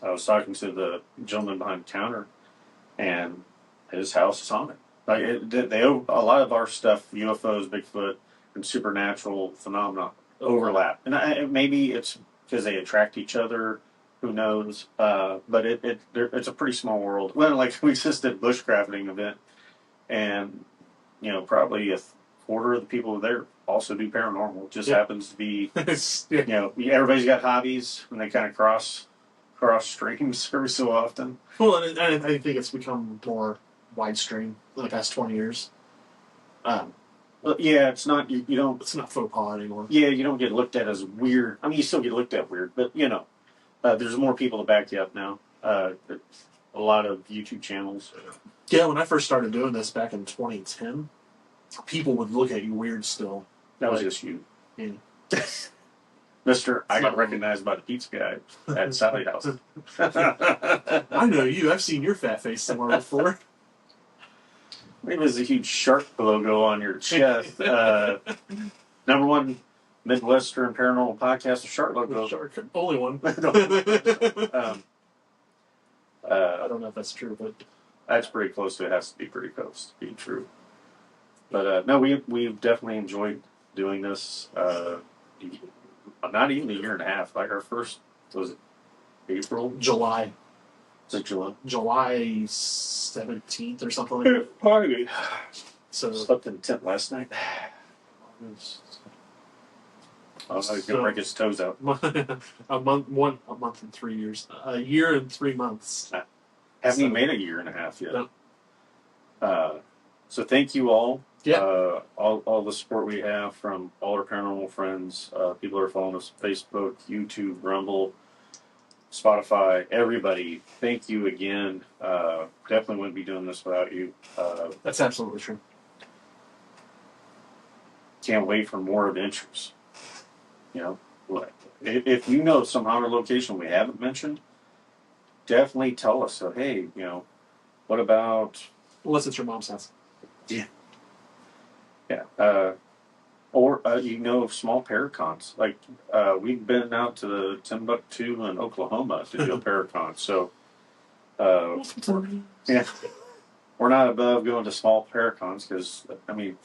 I was talking to the gentleman behind the counter, and his house is haunted. They a lot of our stuff, UFOs, Bigfoot, and supernatural phenomena overlap, and maybe it's because they attract each other. Who knows? But it's a pretty small world. Well, we just did a bushcrafting event, and probably a quarter of the people there also do paranormal. It just happens to be, everybody's got hobbies, and they kind of cross streams every so often. Well, and I think it's become more widestream in the past 20 years. It's not you don't. It's not faux pas anymore. Yeah, you don't get looked at as weird. I mean, you still get looked at weird, but there's more people to back you up now. A lot of YouTube channels. Yeah, when I first started doing this back in 2010, people would look at you weird still. That was just you. Yeah. Mister, I got recognized by the pizza guy at Sally House. I know you. I've seen your fat face somewhere before. Maybe there's a huge shark logo on your chest. Number one Midwestern Paranormal Podcast with Shark logo. Shark, only one. I I don't know if that's true, but that's pretty close to it. Has to be pretty close to being true. But no, we've definitely enjoyed doing this. Not even a year and a half. Like our first was it April? July. Is it July? July 17th or something like that. Probably. So Slept in the tent last night. Oh, he's gonna break his toes out. a month and 3 years. A year and 3 months. Haven't even made a year and a half yet. No. So thank you all. Yeah. All the support we have from all our paranormal friends. People who are following us on Facebook, YouTube, Rumble, Spotify, everybody. Thank you again. Definitely wouldn't be doing this without you. That's absolutely true. Can't wait for more adventures. You know, if you know some haunted location we haven't mentioned, definitely tell us. So, hey, you know, what about... Unless it's your mom's house. Yeah. Or you know, small paracons. Like we've been out to Timbuktu and Oklahoma to do a paracon. So yeah, we're not above going to small paracons because I mean,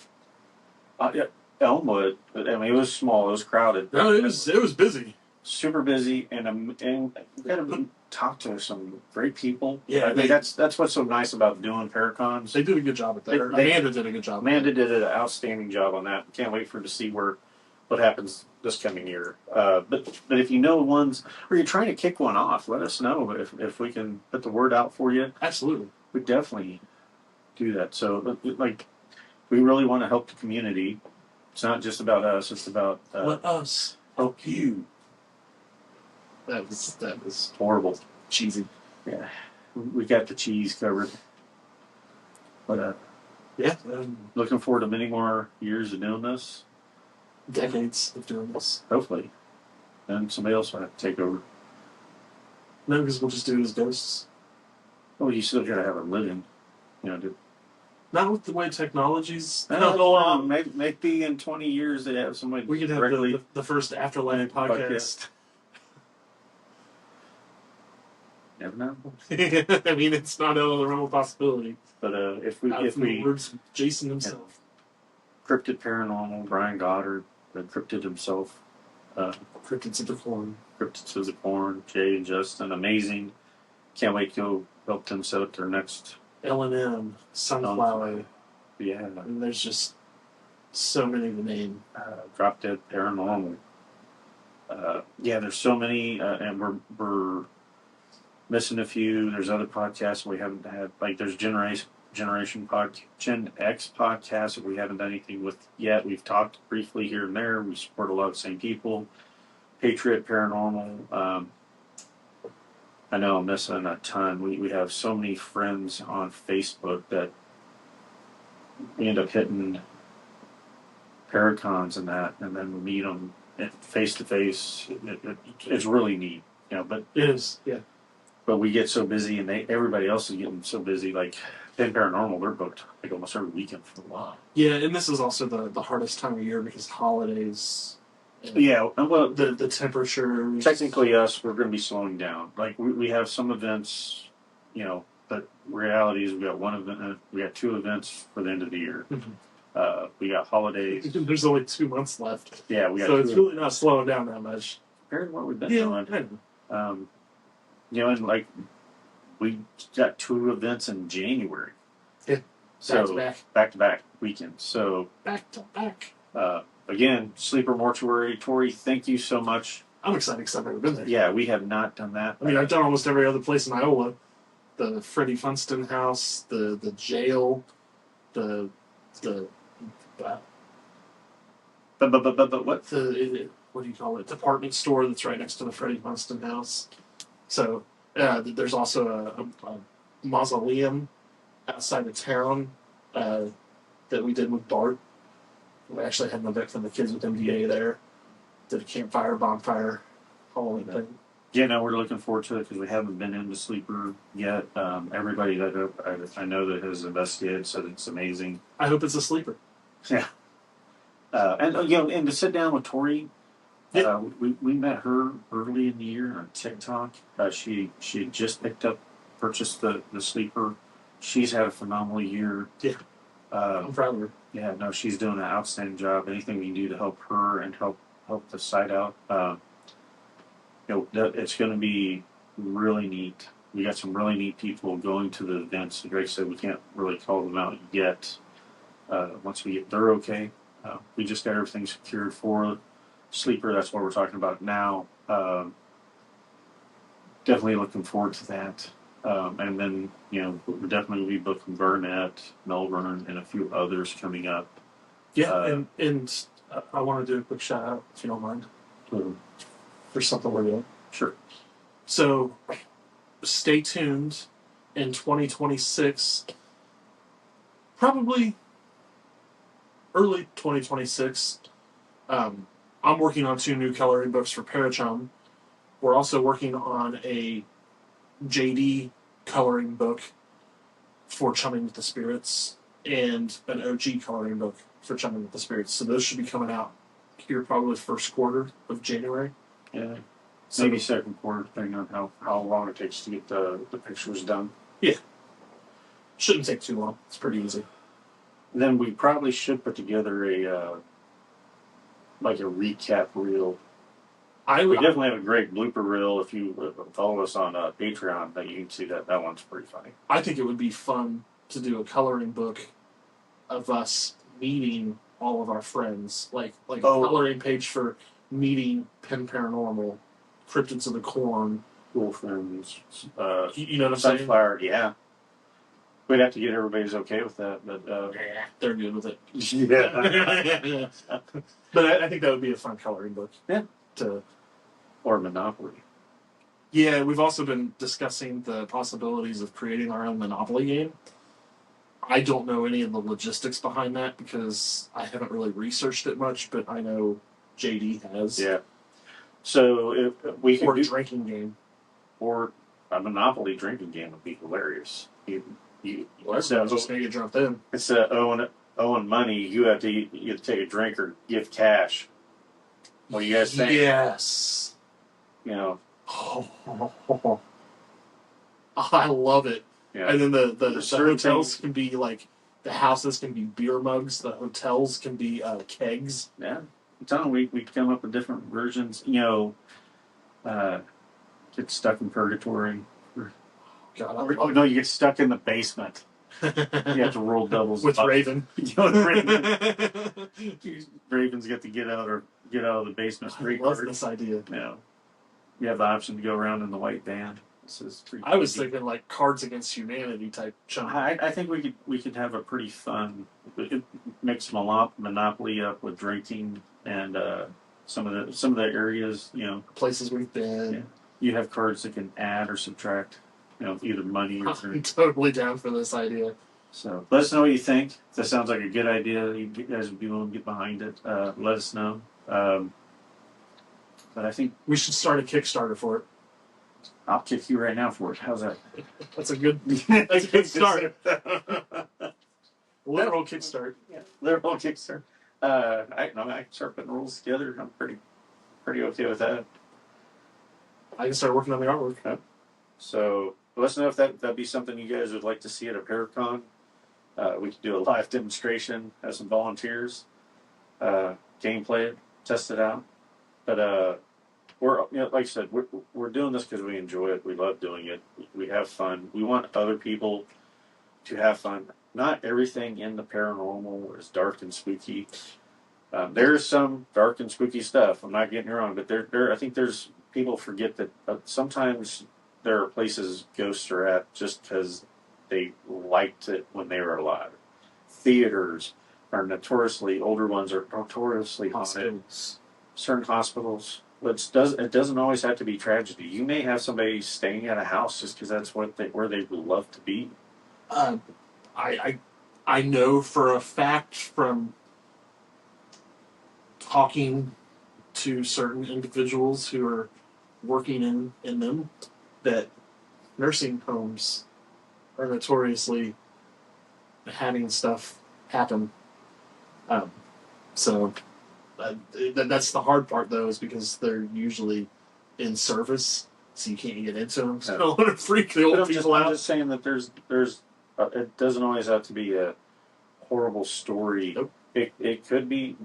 yeah, Elmwood. I mean, it was small, it was crowded. No, it was busy. Super busy, and we got to talk to some great people. Yeah, I mean, that's what's so nice about doing paracons. They did a good job at that. Amanda did a good job. Amanda did an outstanding job on that. Can't wait to see what happens this coming year. But if you know ones, or you're trying to kick one off, let us know if we can put the word out for you. Absolutely, We definitely do that. So like, we really want to help the community. It's not just about us. It's about let us help you. That was horrible. cheesy. Yeah, we got the cheese covered. But yeah, looking forward to many more years of doing this. Decades of doing this. Hopefully, and somebody else will have to take over. No, because we'll just do it as ghosts. Well, you still gotta have a living, you know. Not with the way technology's I coming don't know. along. Maybe in 20 years they have somebody. We could have the first Afterlife podcast. Never know. I mean, it's not out of the realm of possibility. But if we words of Jason himself, Cryptid Paranormal, Brian Goddard, the Cryptid himself, Cryptids of the Corn, Cryptids of the Corn, Jay and Justin, amazing. Can't wait to help them set up their next. L&M, Sunflower. Yeah. And there's just so many to name. Drop Dead Paranormal. Yeah, there's so many, and we're missing a few. There's other podcasts we haven't had. Like there's Gen X podcast that we haven't done anything with yet. We've talked briefly here and there. We support a lot of the same people. Patriot Paranormal. I know I'm missing a ton. We have so many friends on Facebook that we end up hitting Paracons and that, and then we meet them face to face. It's really neat, you know. But It is, yeah. But we get so busy, and everybody else is getting so busy. Like Penn Paranormal, they're booked like almost every weekend for a while. Yeah, and this is also the hardest time of year because holidays. Yeah, well, The temperature. technically us, we're going to be slowing down. Like we have some events, you know, but reality is we got one event, we got two events for the end of the year. Mhm. We got holidays. There's only 2 months left. Yeah, we got. So it's really not slowing down that much. Compared to what we've been Yeah, doing. I know. You know, and like we got two events in January. Yeah, So back to back weekends. So back to back. Again, Sleeper Mortuary, Tori, thank you so much. I'm excited because I've never been there. Yeah, we have not done that. I mean, I've done almost every other place in Iowa. The Freddie Funston house, the jail, the But what? what do you call it? Department store that's right next to the Freddie Funston house. So there's also a mausoleum outside of town that we did with Bart. We actually had an event for the kids with MDA there. Did a campfire, bonfire, Halloween thing. Yeah, no, we're looking forward to it because we haven't been into Sleeper yet. Everybody that I know that has investigated said it's amazing. I hope it's a sleeper. Yeah. And to sit down with Tori. Yeah. We met her early in the year on TikTok. She had just purchased the sleeper. She's had a phenomenal year. Yeah. I'm proud of her. Yeah, no, she's doing an outstanding job. Anything we can do to help her and help the site out, it's going to be really neat. We got some really neat people going to the events. Greg said we can't really call them out yet. Once we get they're okay, we just got everything secured for sleeper. That's what we're talking about now. Definitely looking forward to that. And then we're definitely be booking Burnett, Melbourne, and a few others coming up. Yeah, and I want to do a quick shout out, if you don't mind, for something we're doing. Sure. So, stay tuned. In 2026, probably early 2026, I'm working on 2 new coloring books for Para-Chum. We're also working on a JD coloring book for Chumming with the Spirits and an OG coloring book for Chumming with the Spirits. So those should be coming out here probably first quarter of January. Yeah. Maybe second quarter, depending on how long it takes to get the pictures done. Yeah. Shouldn't take too long. It's pretty easy. Then we probably should put together a recap reel. We definitely have a great blooper reel. If you follow us on Patreon, that you can see that one's pretty funny. I think it would be fun to do a coloring book of us meeting all of our friends, like a coloring page for meeting Pen Paranormal, Cryptids of the Corn, Cool Friends, you know what I'm saying? Sunflower. Yeah, we'd have to get everybody's okay with that, but they're good with it. Yeah. But I think that would be a fun coloring book. Yeah. Or Monopoly. Yeah, we've also been discussing the possibilities of creating our own Monopoly game. I don't know any of the logistics behind that because I haven't really researched it much, but I know JD has. Yeah. So if we could or a drinking game. Or a Monopoly drinking game would be hilarious. Well, just gonna get drunk then. Instead of owing money, you have to take a drink or give cash. What do you guys think? Yes. I love it. Yeah. And then the hotels can be like, the houses can be beer mugs, the hotels can be kegs. Yeah. I'm telling you, we come up with different versions. Get stuck in purgatory. God, no, you get stuck in the basement. You have to roll doubles with Raven. Ravens get to get out of the basement. I love this idea. You have the option to go around in the white van. I was thinking like Cards Against Humanity type chunk. I think we could have a pretty fun mix Monopoly up with drinking and some of the areas places we've been. Yeah. You have cards that can add or subtract either money or I'm totally down for this idea. So let us know what you think. If that sounds like a good idea, you guys would be willing to get behind it. Let us know. But I think we should start a Kickstarter for it. I'll kick you right now for it. How's that? That's a good start. Literal kickstart. Yeah, literal kickstart. I can start putting rules together. I'm pretty okay with that. I can start working on the artwork. Okay. So let us know if that'd be something you guys would like to see at a Paracon. We could do a live demonstration, have some volunteers, gameplay it, test it out. But we're like I said, we're doing this because we enjoy it. We love doing it. We have fun. We want other people to have fun. Not everything in the paranormal is dark and spooky. There's some dark and spooky stuff. I'm not getting it wrong, but I think there's people forget that sometimes there are places ghosts are at just because they liked it when they were alive. Theaters are older ones are notoriously haunted. Certain hospitals. It doesn't always have to be tragedy. You may have somebody staying at a house just because that's where they would love to be. I know for a fact from talking to certain individuals who are working in them that nursing homes are notoriously having stuff happen. So that's the hard part, though, is because they're usually in service, so you can't get into them. So I don't want to freak the old people out. I'm just saying that there's it doesn't always have to be a horrible story. Nope. It could be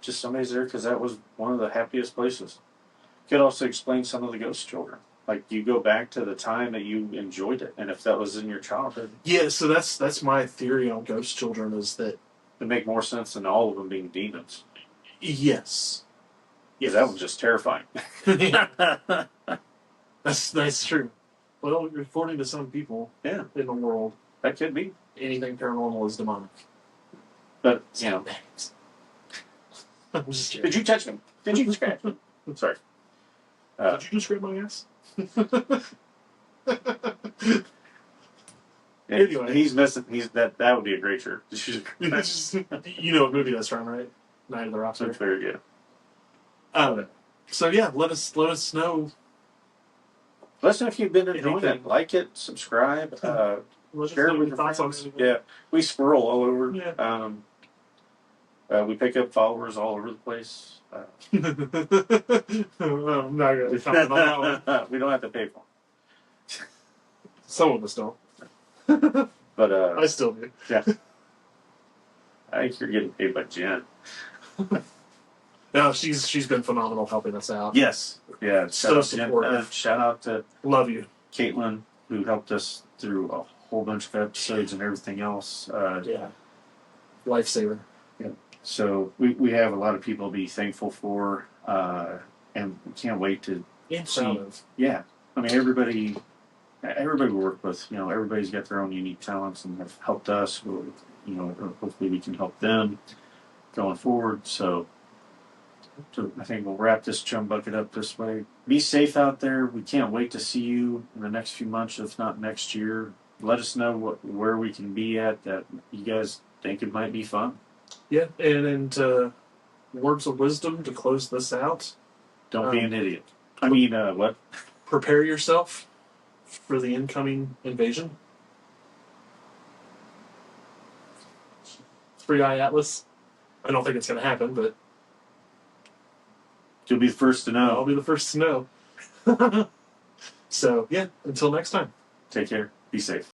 just somebody's there because that was one of the happiest places. Could also explain some of the ghost children. Like you go back to the time that you enjoyed it, and if that was in your childhood, Yeah, so that's my theory on ghost children is that it'd make more sense than all of them being demons. yes, Yeah, that was just terrifying. that's true. Well, according to some people Yeah, in the world, that could be. anything paranormal is demonic. But you know, I'm just did kidding. you touch him? Did you scratch him? Sorry. Did you just grab my ass? Anyway. He's missing. That would be a great shirt. You know what movie that's from, right? Night of the Rock. That's very good. I don't know. So yeah, let us know. Listen, if you've been enjoying Anything. it, like it, subscribe, Let us share know it with your your thoughts on friends. anything. Yeah, we squirrel all over. Yeah. We pick up followers all over the place. I'm not going to comment on that one. We don't have to pay for them. Some of us don't. But I still do. yeah, I think you're getting paid by Jen. No, she's been phenomenal helping us out. Yes, yeah. So supportive. Shout out to Love you. Caitlin, who helped us through a whole bunch of episodes and everything else. Yeah. Lifesaver. So we have a lot of people to be thankful for, and we can't wait to And see. proud of. Yeah, I mean everybody we work with, everybody's got their own unique talents and have helped us. Hopefully we can help them going forward. So I think we'll wrap this chum bucket up this way. Be safe out there. We can't wait to see you in the next few months, if not next year. Let us know where we can be at that you guys think it might be fun. Yeah, and words of wisdom to close this out. Don't be an idiot. I mean, what? Prepare yourself for the incoming invasion. Free Eye Atlas. I don't think it's going to happen, but You'll be the first to know. I'll be the first to know. So, yeah, until next time. Take care. Be safe.